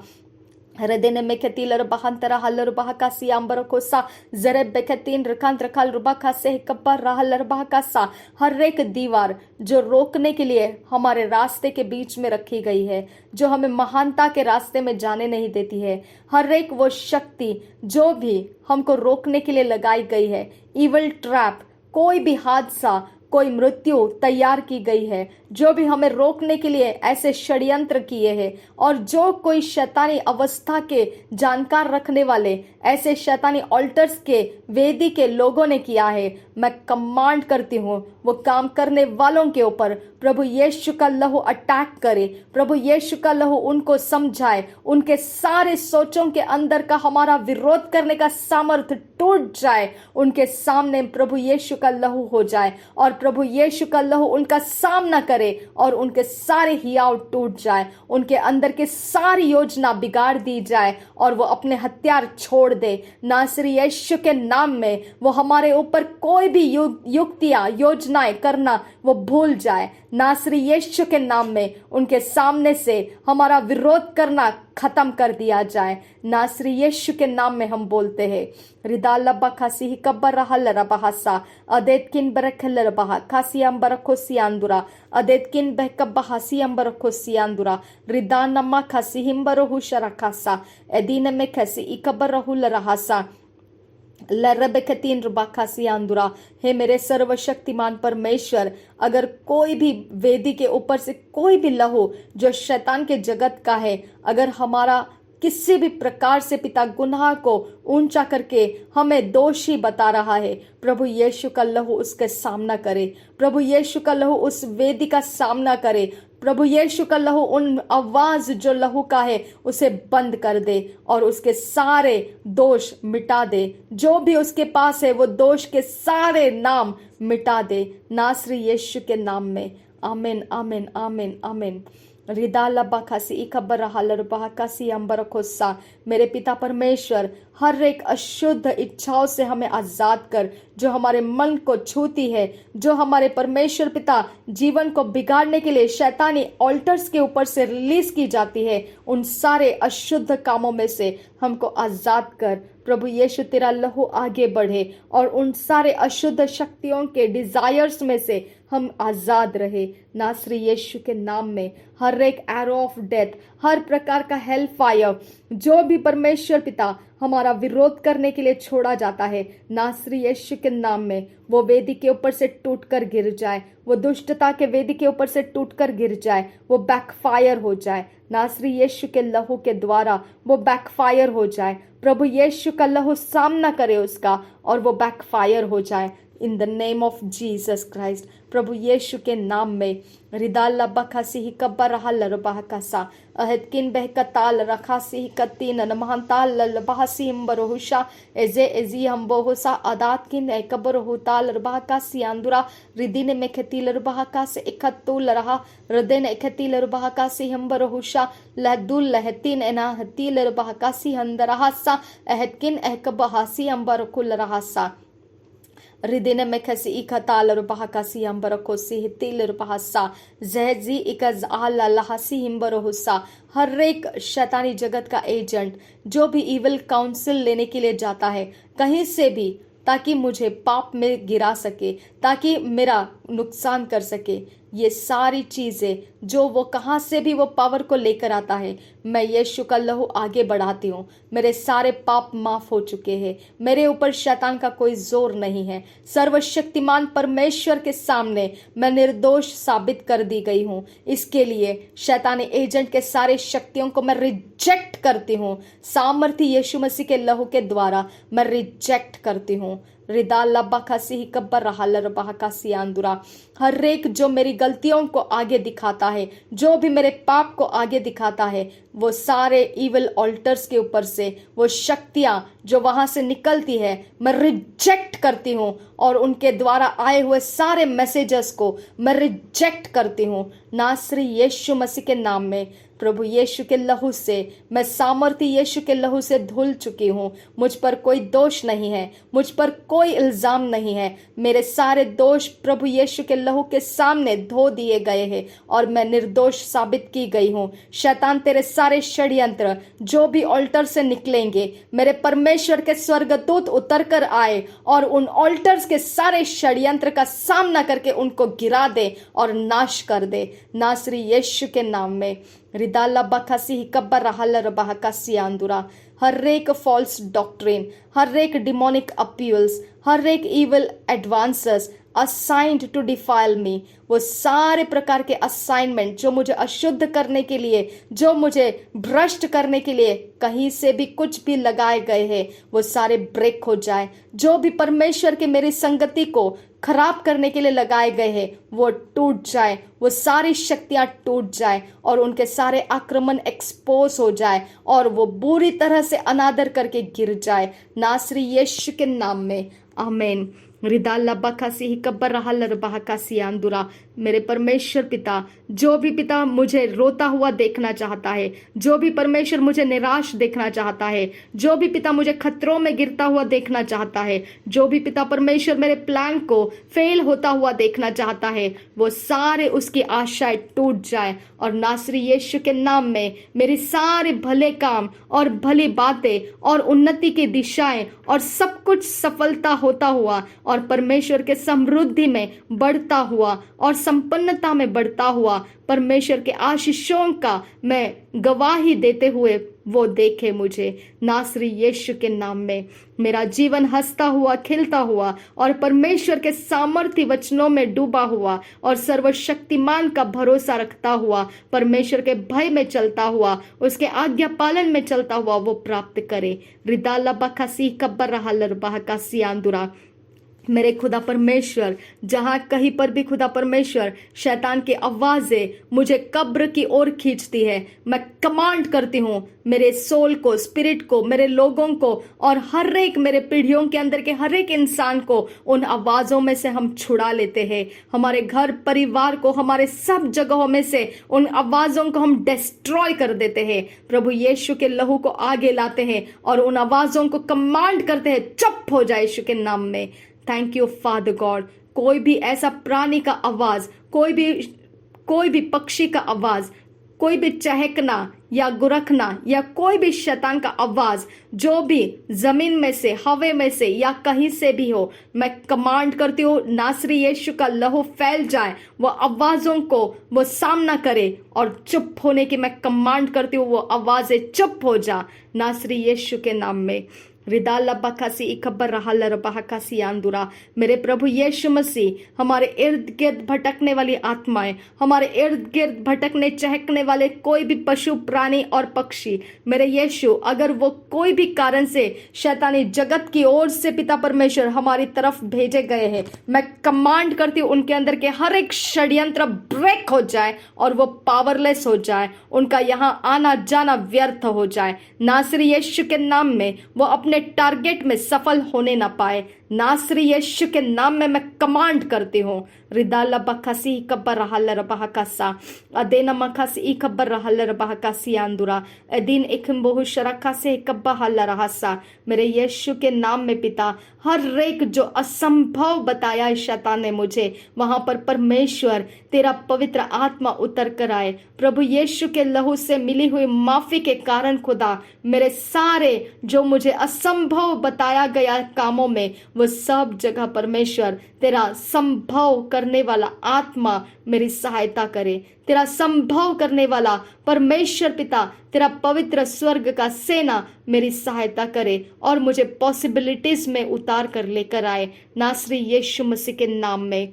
Redene meketiler bahantara haller bahaka siambar kosa जरे बेकतीन रकांत रकाल रुबा का से कब्बर रहलर bahaka हर एक दीवार जो रोकने के लिए हमारे रास्ते के बीच में रखी गई है, जो हमें महानता के रास्ते में जाने नहीं देती है, हर एक वो शक्ति जो भी हमको रोकने के लिए लगाई गई है, इविल ट्रैप, कोई भी हादसा, कोई मृत्यु तैयार की गई है, जो भी हमें रोकने के लिए ऐसे षड्यंत्र किए हैं, और जो कोई शैतानी अवस्था के जानकार रखने वाले ऐसे शैतानी ऑल्टर्स के वेदी के लोगों ने किया है, मैं कमांड करती हूँ वो काम करने वालों के ऊपर प्रभु यीशु का लहू अटैक करे, प्रभु यीशु का लहू उनको समझाए, उनके सारे सोचों के अंदर का हमारा विरोध करने का सामर्थ्य टूट जाए, उनके सामने प्रभु यीशु का लहू हो जाए और प्रभु यीशु का लहू उनका सामना करे और उनके सारे हियाव टूट जाए, उनके अंदर की सारी योजना बिगाड़ दी जाए और वो अपने हथियार छोड़ दे। नासरी यीशु के नाम में वो हमारे ऊपर कोई भी युक्तियां योजनाएं करना वो भूल जाए। नासरी यीशु के नाम में उनके सामने से हमारा विरोध करना खत्म कर दिया जाए। नासरी यीशु के नाम में हम बोलते हैं। रिदाला बखासी ही कब्बर रहल बहासा अदेत किन बरखल बहा खासी अंबर खोसियांदुरा अदेत किन बहकब्बा हसी अंबर खोसियांदुरा रिदानम्मा खसी हिम्बरो हुशरा खासा एदीन में खसी इकबर रहूल रहासा लरबकतीन रुबाखासी आंदुरा। हे मेरे सर्वशक्तिमान परमेश्वर, अगर कोई भी वेदी के ऊपर से कोई भी लहू जो शैतान के जगत का है, अगर हमारा किसी भी प्रकार से पिता गुनाह को ऊंचा करके हमें दोषी बता रहा है, प्रभु यीशु का लहू उसके सामना करे। प्रभु यीशु का लहू उस वेदी का सामना करे। प्रभु यीशु का लहू उन आवाज जो लहू का है उसे बंद कर दे और उसके सारे दोष मिटा दे। जो भी उसके पास है वो दोष के सारे नाम मिटा दे, नासरी यीशु के नाम में। आमीन आमीन आमीन आमीन। रिदाला बखासी इकबर हालर बहाकासी अंबर खोसा। मेरे पिता परमेश्वर, हर एक अशुद्ध इच्छाओं से हमें आजाद कर, जो हमारे मन को छूती है, जो हमारे परमेश्वर पिता जीवन को बिगाड़ने के लिए शैतानी ऑल्टर्स के ऊपर से रिलीज की जाती है, उन सारे अशुद्ध कामों में से हमको आजाद कर। प्रभु यीशु तेरा लहू आगे बढ़े और उन सारे अशुद्ध शक्तियों के डिजायर्स में से हम आजाद रहे, नासरी यीशु के नाम में। हर एक एरो ऑफ डेथ, हर प्रकार का हेल फायर जो भी परमेश्वर पिता हमारा विरोध करने के लिए छोड़ा जाता है, नासरी यीशु के नाम में वो वेदी के ऊपर से टूटकर गिर जाए। वो दुष्टता के वेदी के ऊपर से टूटकर गिर जाए, वो बैकफायर हो जाए। नासरी यीशु के लहू के द्वारा वो बैकफायर हो जाए। प्रभु यीशु का लहू सामना करे उसका और वो बैकफायर हो जाए। In the name of Jesus Christ, प्रभु यीशु के नाम में। रिदाला बखासी ही कब्बर हल बहकसा अहदकिन बहकताल रखासी ही कत्तीन नमहंताल बहसी हिम्बरोहुशा एजे एजी हमबोहुसा अदात किन एकबरोहुताल बहकासी आंदुरा रिदिन में खतील बहकासे इकत्तुल रहा रदेन इकतील बहकासी हिम्बरोहुशा लहदुल लहतीन एना हतील बहकासी हंदरहासा अहदकिन एकबहासी अंबरकुल रहासा रिदिन में खसी इकताल रुपहाकासी अंबरकोसी हितिल रुपहासा जहजी इकज आला लहासी हिम्बरोहुसा। हर एक शैतानी जगत का एजेंट जो भी इविल काउंसिल लेने के लिए जाता है कहीं से भी, ताकि मुझे पाप में गिरा सके, ताकि मेरा नुकसान कर सके, ये सारी चीजें जो वो कहाँ से भी वो पावर को लेकर आता है, मैं यीशु का लहू आगे बढ़ाती हूँ। मेरे सारे पाप माफ हो चुके हैं, मेरे ऊपर शैतान का कोई जोर नहीं है। सर्वशक्तिमान परमेश्वर के सामने मैं निर्दोष साबित कर दी गई हूँ। इसके लिए शैतानी एजेंट के सारे शक्तियों को मैं रिजेक्ट करती हूँ। सामर्थ्य यीशु मसीह के लहू के द्वारा मैं रिजेक्ट करती हूँ। रिदाला बखासी ही कब्बर रहल बहकासी आंदुरा। हर एक जो मेरी गलतियों को आगे दिखाता है, जो भी मेरे पाप को आगे दिखाता है, वो सारे इविल ऑल्टर्स के ऊपर से वो शक्तियां जो वहां से निकलती है मैं रिजेक्ट करती हूँ और उनके द्वारा आए हुए सारे मैसेजेस को मैं रिजेक्ट करती हूँ, नासरी यीशु मसीह के नाम में। प्रभु यीशु के लहू से मैं सामर्थ्य यीशु के लहू से धुल चुकी हूँ। मुझ पर कोई दोष नहीं है, मुझ पर कोई इल्जाम नहीं है। मेरे सारे दोष प्रभु यीशु के लहू के सामने धो दिए गए हैं और मैं निर्दोष साबित की गई हूँ। शैतान तेरे सारे षड्यंत्र जो भी ऑल्टर से निकलेंगे, मेरे परमेश्वर के स्वर्गदूत उतर कर आए और उन ऑल्टर्स के सारे षड्यंत्र का सामना करके उनको गिरा दे और नाश कर दे, नासरी यीशु के नाम में। रिदाला बखासी ही कब्बर रहल बहकासी आंदुरा। हर एक फॉल्स डॉक्ट्रिन, हर एक डिमोनिक अपील्स, हर एक evil advances assigned to defile me, वो सारे प्रकार के असाइनमेंट जो मुझे अशुद्ध करने के लिए, जो मुझे भ्रष्ट करने के लिए कहीं से भी कुछ भी लगाए गए हैं, वो सारे ब्रेक हो जाए। जो भी परमेश्वर के मेरी संगति को खराब करने के लिए लगाए गए हैं वो टूट जाए, वो सारी शक्तियां टूट जाए और उनके सारे आक्रमण एक्सपोज हो जाए और वो बुरी तरह से अनादर करके गिर जाए, नासरी यीशु के नाम में। आमीन। रिदाला बखासी ही कब्बर रहा लरबाहकासी आंदुरा। मेरे परमेश्वर पिता, जो भी पिता मुझे रोता हुआ देखना चाहता है, जो भी परमेश्वर मुझे निराश देखना चाहता है, जो भी पिता मुझे खतरों में गिरता हुआ देखना चाहता है, जो भी पिता परमेश्वर मेरे प्लान को फेल होता हुआ देखना चाहता है, वो सारे उसकी आशाएं टूट जाए और नासरी यीशु के नाम में मेरी सारे भले काम और भली बातें और उन्नति की दिशाएं और सब कुछ सफलता होता हुआ और परमेश्वर के समृद्धि में बढ़ता हुआ और संपन्नता में बढ़ता हुआ परमेश्वर के आशीषों का मैं गवाही देते हुए वो देखे मुझे। नासरी यीशु के नाम में मेरा जीवन हंसता हुआ, खिलता हुआ और परमेश्वर के सामर्थ्य वचनों में डूबा हुआ और सर्वशक्तिमान का भरोसा रखता हुआ, परमेश्वर के भय में चलता हुआ, उसके आज्ञा पालन में चलता हुआ वो प्राप्त करे। रिदाला बखासी कब्बर रहा लरबाहकासी आंदुरा। मेरे खुदा परमेश्वर, जहां कहीं पर भी खुदा परमेश्वर शैतान की आवाजें मुझे कब्र की ओर खींचती है, मैं कमांड करती हूँ मेरे सोल को, स्पिरिट को, मेरे लोगों को और हर एक मेरे पीढ़ियों के अंदर के हर एक इंसान को उन आवाजों में से हम छुड़ा लेते हैं। हमारे घर परिवार को, हमारे सब जगहों में से उन आवाजों को हम डिस्ट्रॉय कर देते हैं। प्रभु यीशु के लहू को आगे लाते हैं और उन आवाजों को कमांड करते हैं, चुप हो जाए यीशु के नाम में। Thank you father God. कोई भी ऐसा प्राणी का आवाज, कोई भी पक्षी का आवाज, कोई भी चहकना या गुरखना या कोई भी शैतान का आवाज जो भी जमीन में से, हवा में से या कहीं से भी हो, मैं कमांड करती हूँ नासरी यीशु का लहू फैल जाए, वो आवाजों को वो सामना करे और चुप होने की मैं कमांड करती हूँ। वो आवाजें चुप हो जा नासरी यीशु के नाम में। रिदाला बखासी इकबर रहा लरबाहकासी आंदुरा। मेरे प्रभु यीशु मसीह, हमारे इर्द गिर्द भटकने वाली आत्माएं, हमारे इर्द गिर्द भटकने चहकने वाले कोई भी पशु, प्राणी और पक्षी, मेरे यीशु, अगर वो कोई भी कारण से शैतानी जगत की ओर से पिता परमेश्वर हमारी तरफ भेजे गए हैं, मैं कमांड करती हूँ उनके अंदर के हर एक षड्यंत्र ब्रेक हो जाए और वो पावरलेस हो जाए, उनका यहाँ आना जाना व्यर्थ हो जाए। नासरी यीशु के नाम में वो अपने टारगेट में सफल होने ना पाए। नासरी यीशु के नाम में मैं कमांड करती हूँ। रिदाला बखासी कब्बर रहा लरबाहकासा अदेना मखासी कब्बर रहा लरबाहकासी आंदुरा अदीन इखम बहु शरखा से कब्बा हल्ला रहासा। मेरे यीशु के नाम में पिता, हर एक जो असंभव बताया है शैतान ने मुझे, वहां पर परमेश्वर तेरा पवित्र आत्मा उतर कर आए। प्रभु यीशु के लहू से मिली हुई माफी के कारण खुदा, मेरे सारे जो मुझे असंभव बताया गया कामों में, वो सब जगह परमेश्वर तेरा संभव करने वाला आत्मा मेरी सहायता करे। तेरा संभव करने वाला परमेश्वर पिता, तेरा पवित्र स्वर्ग का सेना मेरी सहायता करे और मुझे पॉसिबिलिटीज में उतार कर लेकर आए नासरी यीशु मसीह के नाम में।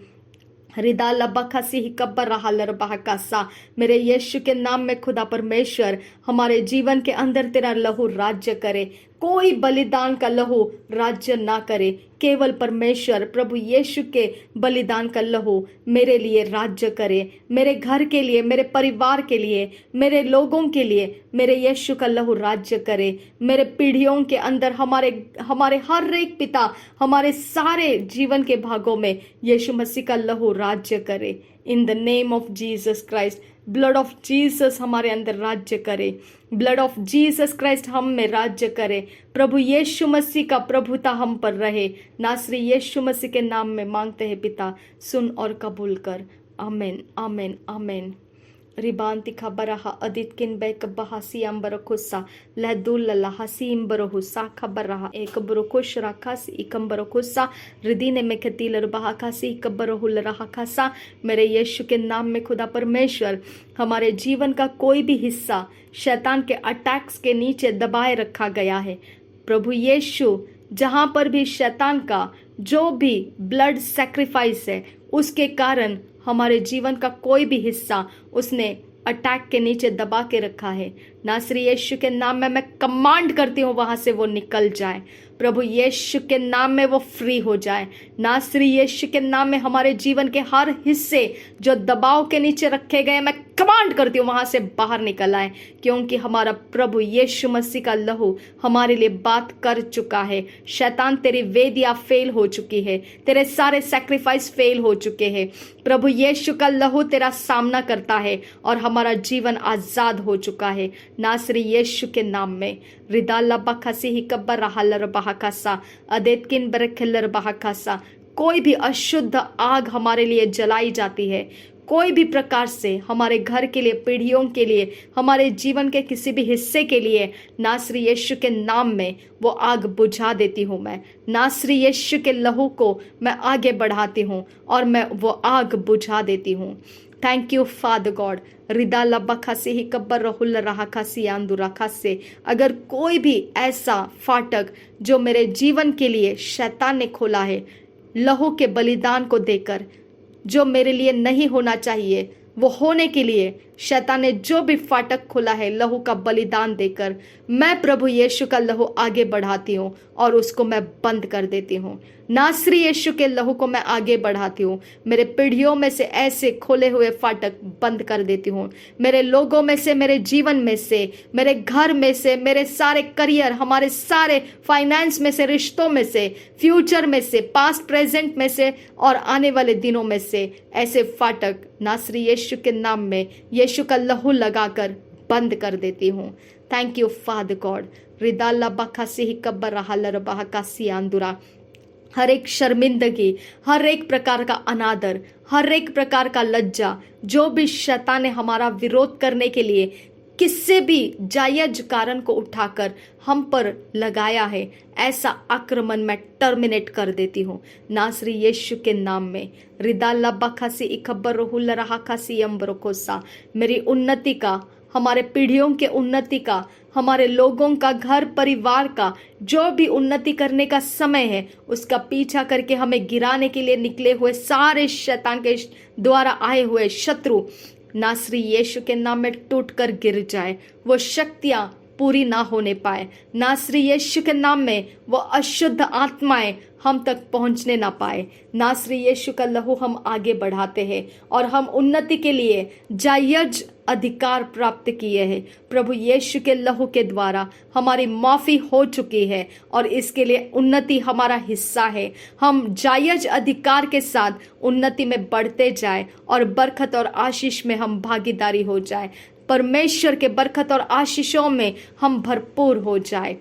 रिदाला बखासी ही कब्बर रहा लरबाहकासा। मेरे यीशु के नाम में खुदा परमेश्वर, हमारे जीवन के अंदर तेरा लहू राज्य करे। कोई बलिदान का लहू राज्य ना करे, केवल परमेश्वर प्रभु यीशु के बलिदान का लहू मेरे लिए राज्य करे, मेरे घर के लिए, मेरे परिवार के लिए, मेरे लोगों के लिए मेरे यीशु का लहू राज्य करे। मेरे पीढ़ियों के अंदर, हमारे हर एक पिता, हमारे सारे जीवन के भागों में यीशु मसीह का लहू राज्य करे। इन the name of Jesus Christ, blood of Jesus हमारे अंदर राज्य करे। ब्लड ऑफ जीसस क्राइस्ट हम में राज्य करे। प्रभु यीशु मसीह का प्रभुता हम पर रहे। नासरी यीशु मसीह के नाम में मांगते हैं पिता, सुन और कबूल कर। आमेन, आमेन, आमेन। रिबांति खबरहा अदित किन बैक बहासी अंबर खुस्सा लहदुल्ला हसीम बरहु सा खबर रहा एक बरुकुश रखास इकम्बर खुस्सा रिदीने में खतीलर बहाकासी कब्बरहुल रहा खासा। मेरे यीशु के नाम में खुदा परमेश्वर, हमारे जीवन का कोई भी हिस्सा शैतान के अटैक्स के नीचे दबाए रखा गया है। प्रभु यीशु, जहां पर भी शैतान का जो भी ब्लड सैक्रिफाइस है, उसके कारण हमारे जीवन का कोई भी हिस्सा उसने अटैक के नीचे दबा के रखा है, नासरी यीशु के नाम में मैं कमांड करती हूँ वहां से वो निकल जाए। प्रभु यीशु के नाम में वो फ्री हो जाए। नासरी यीशु के नाम में हमारे जीवन के हर हिस्से जो दबाव के नीचे रखे गए, मैं कमांड करती हूँ वहां से बाहर निकल आए, क्योंकि हमारा प्रभु यीशु मसीह का लहू हमारे लिए बात कर चुका है। शैतान तेरी वेदियां फेल हो चुकी है, तेरे सारे सैक्रिफाइस फेल हो चुके हैं। प्रभु यीशु का लहू तेरा सामना करता है और हमारा जीवन आजाद हो चुका है। नासरी यीशु के नाम में रिदाला बखसी ही कब्बर रहलर बहकासा अदेतकिन बरखलर बहकासा। कोई भी अशुद्ध आग हमारे लिए जलाई जाती है, कोई भी प्रकार से हमारे घर के लिए, पीढ़ियों के लिए, हमारे जीवन के किसी भी हिस्से के लिए, नासरी यीशु के नाम में वो आग बुझा देती हूँ। मैं नासरी यीशु के लहू को मैं आगे बढ़ाती हूँ और मैं वो आग बुझा देती हूँ। Thank you father God. रिदा लब्बा खासे ही कब्बर रहुल रहा खासी आंदुरा खासे। अगर कोई भी ऐसा फाटक जो मेरे जीवन के लिए शैतान ने खोला है, लहू के बलिदान को देकर, जो मेरे लिए नहीं होना चाहिए वो होने के लिए शैतान ने जो भी फाटक खोला है लहू का बलिदान देकर, मैं प्रभु यीशु का लहू आगे बढ़ाती हूँ और उसको मैं बंद कर देती हूँ। नासरी यीशु के लहू को मैं आगे बढ़ाती हूँ। मेरे पीढ़ियों में से ऐसे खोले हुए फाटक बंद कर देती हूँ। मेरे लोगों में से, मेरे जीवन में से, मेरे घर में से, मेरे सारे करियर, हमारे सारे फाइनेंस में से, रिश्तों में से, फ्यूचर में से, पास्ट प्रेजेंट में से और आने वाले दिनों में से ऐसे फाटक नासरी यीशु के नाम में यीशु का लहू लगाकर बंद कर देती हूँ। Thank you father God. रिदाला बखासी ही कब्बर रहलर बहकासी आंदुरा। हर एक शर्मिंदगी, हर एक प्रकार का अनादर, हर एक प्रकार का लज्जा जो भी शैतान ने हमारा विरोध करने के लिए किसी भी जायज कारण को उठाकर हम पर लगाया है, ऐसा आक्रमण मैं टर्मिनेट कर देती हूँ नासरी यीशु के नाम में। रिदाला बखासी इखबर रहुल रहा खासी अम्बरकोसा। मेरी उन्नति का, हमारे पीढ़ियों के उन्नति का, हमारे लोगों का, घर परिवार का जो भी उन्नति करने का समय है, उसका पीछा करके हमें गिराने के लिए निकले हुए सारे शैतान के द्वारा आए हुए शत्रु नासरी यीशु के नाम में टूट कर गिर जाए, वो शक्तियां पूरी ना होने पाए। नासरी यीशु के नाम में वो अशुद्ध आत्माएं हम तक पहुंचने ना पाए। नासरी यीशु का लहू हम आगे बढ़ाते हैं और हम उन्नति के लिए जायज अधिकार प्राप्त किए हैं। प्रभु यीशु के लहू के द्वारा हमारी माफी हो चुकी है और इसके लिए उन्नति हमारा हिस्सा है। हम जायज अधिकार के साथ उन्नति में बढ़ते जाए और बरकत और आशीष में हम भागीदारी हो जाए। परमेश्वर के बरकत और आशीषों में हम भरपूर हो जाए।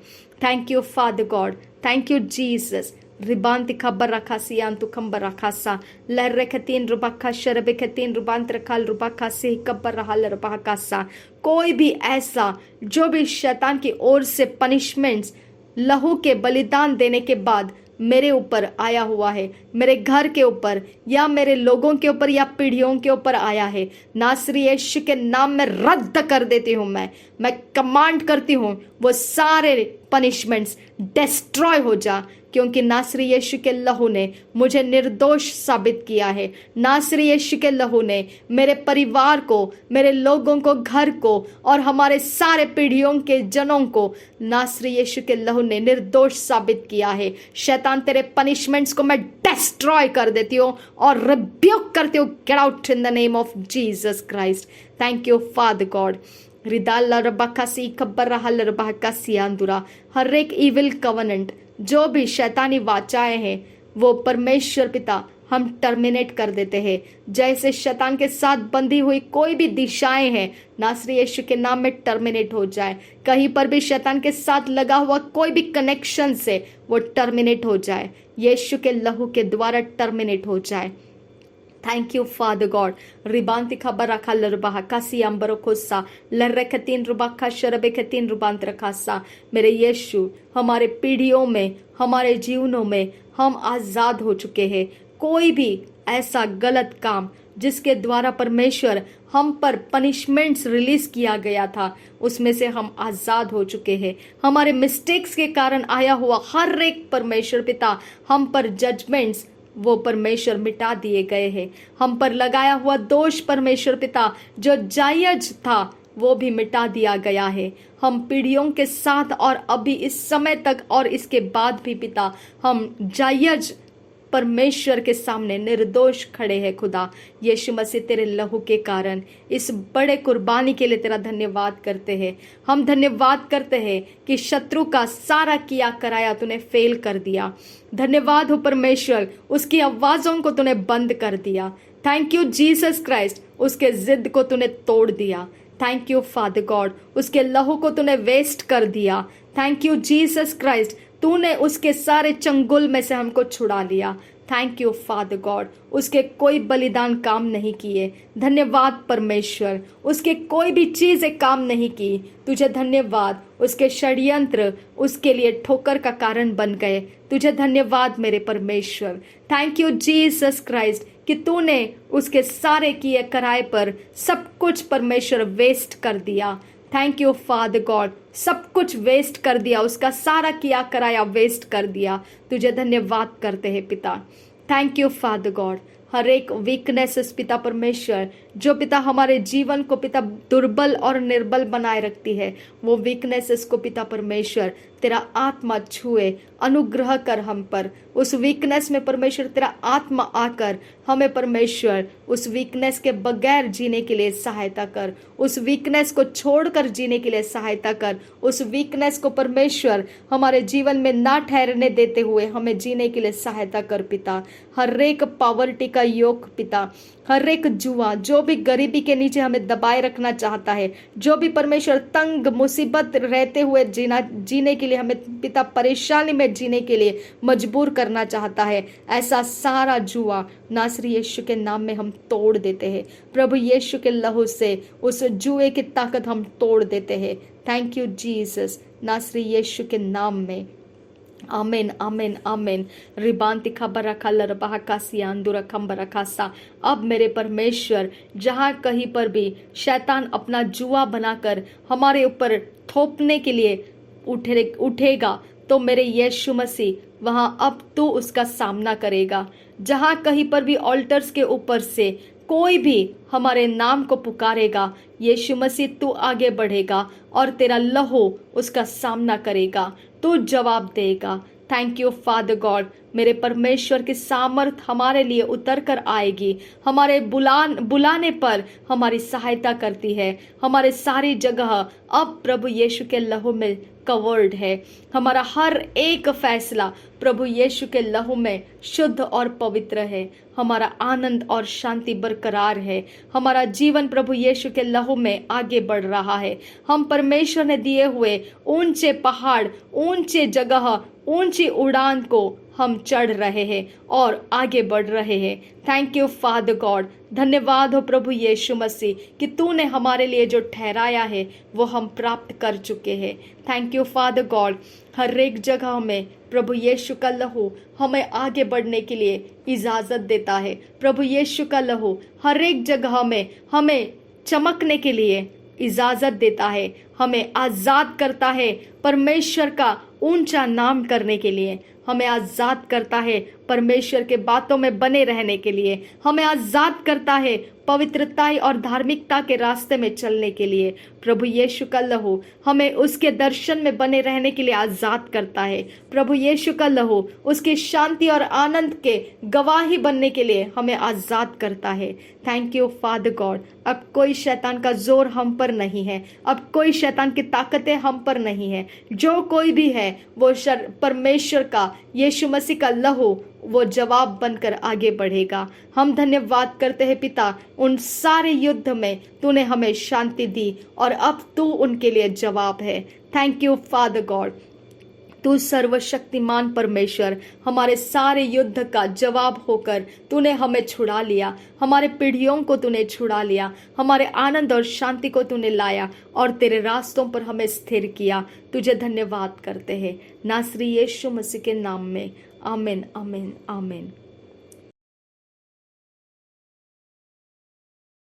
Thank you father God. Thank you Jesus. रिबांति खबर रखा सियांतु खंबर रखा सा लर रेख 3 रुबा शरबे के 3 रुबांत रखा रुबा से कब्बर रहा लरबा का सा। कोई भी ऐसा जो भी शैतान की ओर से पनिशमेंट्स लहू के बलिदान देने के बाद मेरे ऊपर आया हुआ है, मेरे घर के ऊपर या मेरे लोगों के ऊपर या पीढ़ियों के ऊपर आया है, नासरी यीशु के नाम में रद्द कर देती हूँ। मैं कमांड करती हूँ वो सारे पनिशमेंट्स डिस्ट्रॉय हो जा, क्योंकि नासरी यीशु के लहू ने मुझे निर्दोष साबित किया है। नासरी यीशु के लहू ने मेरे परिवार को, मेरे लोगों को, घर को और हमारे सारे पीढ़ियों के जनों को नासरी यीशु के लहू ने निर्दोष साबित किया है। शैतान तेरे पनिशमेंट्स को मैं डिस्ट्रॉय कर देती हूँ और रिब्यूक करती हूँ। Get out in the name of Jesus Christ. Thank you father God. रिदाला रबाकासी खबर रहल रबाकासी आंदुरा। हर एक इविल कवनेंट जो भी शैतानी वाचाएं हैं वो परमेश्वर पिता हम टर्मिनेट कर देते हैं। जैसे शैतान के साथ बंधी हुई कोई भी दिशाएं हैं नासरी यीशु के नाम में टर्मिनेट हो जाए। कहीं पर भी शैतान के साथ लगा हुआ कोई भी कनेक्शन से वो टर्मिनेट हो जाए, यीशु के लहू के द्वारा टर्मिनेट हो जाए। Thank you father God. रिबांति खबर रखा लरबाहा कासी अंबरो खोसा लर्रख 3 रुबाखा शरबे के 3 रुबांत रखासा। मेरे यीशु, हमारे पीढ़ियों में, हमारे जीवनों में हम आजाद हो चुके हैं। कोई भी ऐसा गलत काम जिसके द्वारा परमेश्वर हम पर पनिशमेंट्स रिलीज किया गया था, उसमें से हम आजाद हो चुके हैं। हमारे मिस्टेक्स के कारण आया हुआ हर एक परमेश्वर पिता हम पर जजमेंट्स वो परमेश्वर मिटा दिए गए हैं। हम पर लगाया हुआ दोष परमेश्वर पिता जो जायज था वो भी मिटा दिया गया है। हम पीढ़ियों के साथ और अभी इस समय तक और इसके बाद भी पिता, हम जायज परमेश्वर के सामने निर्दोष खड़े हैं खुदा। यीशु मसीह तेरे लहू के कारण इस बड़े कुर्बानी के लिए तेरा धन्यवाद करते हैं। हम धन्यवाद करते हैं कि शत्रु का सारा किया कराया तूने फेल कर दिया। धन्यवाद हो परमेश्वर, उसकी आवाज़ों को तूने बंद कर दिया। थैंक यू जीसस क्राइस्ट, उसके जिद को तूने तोड़ दिया। थैंक यू फादर गॉड, उसके लहू को तूने वेस्ट कर दिया। थैंक यू जीसस क्राइस्ट, तूने उसके सारे चंगुल में से हमको छुड़ा लिया। थैंक यू फादर गॉड, उसके कोई बलिदान काम नहीं किए। धन्यवाद परमेश्वर, उसके कोई भी चीज़ें काम नहीं की। तुझे धन्यवाद, उसके षड्यंत्र उसके लिए ठोकर का कारण बन गए। तुझे धन्यवाद मेरे परमेश्वर। थैंक यू जीसस क्राइस्ट कि तूने उसके सारे किए कराए पर सब कुछ परमेश्वर वेस्ट कर दिया। थैंक यू फादर गॉड, सब कुछ वेस्ट कर दिया, उसका सारा किया कराया वेस्ट कर दिया। तुझे धन्यवाद करते हैं पिता। Thank you father God. हर एक वीकनेसेस पिता परमेश्वर, जो पिता हमारे जीवन को पिता दुर्बल और निर्बल बनाए रखती है, वो वीकनेसेस को पिता परमेश्वर तेरा आत्मा छुए, अनुग्रह कर हम पर। उस वीकनेस में परमेश्वर तेरा आत्मा आकर हमें परमेश्वर उस वीकनेस के बगैर जीने के लिए सहायता कर। उस वीकनेस को छोड़कर जीने के लिए सहायता कर। उस वीकनेस को परमेश्वर हमारे जीवन में ना ठहरने देते हुए हमें जीने के लिए सहायता कर पिता। हर एक पॉवर्टी का योग पिता, हर एक जुआ जो भी गरीबी के नीचे हमें दबाए रखना चाहता है, जो भी परमेश्वर तंग मुसीबत रहते हुए जीने के लिए हमें पिता परेशानी में जीने के लिए मजबूर करना चाहता है, ऐसा सारा जुआ नासरी यीशु के नाम में हम तोड़ देते हैं। प्रभु यीशु के लहू से उस जुए की ताकत हम तोड़ देते हैं। थैंक यू जीसस, नासरी यीशु के नाम में। आमेन आमेन आमेन। रिबांति खबर रखा लरबाह का सियान खम्बर रखा सा। अब मेरे परमेश्वर, जहाँ कहीं पर भी शैतान अपना जुआ बनाकर हमारे ऊपर थोपने के लिए उठेगा, तो मेरे यीशु मसीह वहाँ अब तू उसका सामना करेगा। जहाँ कहीं पर भी ऑल्टर्स के ऊपर से कोई भी हमारे नाम को पुकारेगा, यीशु मसीह तू आगे बढ़ेगा और तेरा लहू उसका सामना करेगा, तू जवाब देगा। थैंक यू फादर गॉड, मेरे परमेश्वर की सामर्थ हमारे लिए उतर कर आएगी। हमारे बुलाने पर हमारी सहायता करती है। हमारे सारी जगह अब प्रभु यीशु के लहू में कवर्ड है। हमारा हर एक फैसला प्रभु यीशु के लहू में शुद्ध और पवित्र है। हमारा आनंद और शांति बरकरार है। हमारा जीवन प्रभु यीशु के लहू में आगे बढ़ रहा है। हम परमेश्वर ने दिए हुए ऊंचे पहाड़, ऊंचे जगह, ऊंची उड़ान को हम चढ़ रहे हैं और आगे बढ़ रहे हैं। Thank you father God. धन्यवाद हो प्रभु यीशु मसीह कि तूने हमारे लिए जो ठहराया है वो हम प्राप्त कर चुके हैं। Thank you father God. हर एक जगह में प्रभु यीशु का लहू हमें आगे बढ़ने के लिए इजाज़त देता है। प्रभु यीशु का लहू हर एक जगह में हमें चमकने के लिए इजाज़त देता है, हमें आज़ाद करता है परमेश्वर का ऊंचा नाम करने के लिए। हमें आज़ाद करता है परमेश्वर के बातों में बने रहने के लिए। हमें आज़ाद करता है पवित्रता और धार्मिकता के रास्ते में चलने के लिए। प्रभु यीशु का लहू हमें उसके दर्शन में बने रहने के लिए आज़ाद करता है। प्रभु यीशु का लहू उसकी शांति और आनंद के गवाही बनने के लिए हमें आज़ाद करता है। Thank you father God. अब कोई शैतान का जोर हम पर नहीं है, अब कोई शैतान की ताकतें हम पर नहीं है। जो कोई भी है वो परमेश्वर का, यीशु मसीह का लहू वो जवाब बनकर आगे बढ़ेगा। हम धन्यवाद करते हैं पिता, उन सारे युद्ध में तूने हमें शांति दी और अब तू उनके लिए जवाब है। Thank you father God. तू सर्वशक्तिमान परमेश्वर हमारे सारे युद्ध का जवाब होकर तूने हमें छुड़ा लिया। हमारे पीढ़ियों को तूने छुड़ा लिया, हमारे आनंद और शांति को तूने लाया और तेरे रास्तों पर हमें स्थिर किया। तुझे धन्यवाद करते हैं नासरी यीशु मसीह के नाम में। आमीन आमीन आमीन।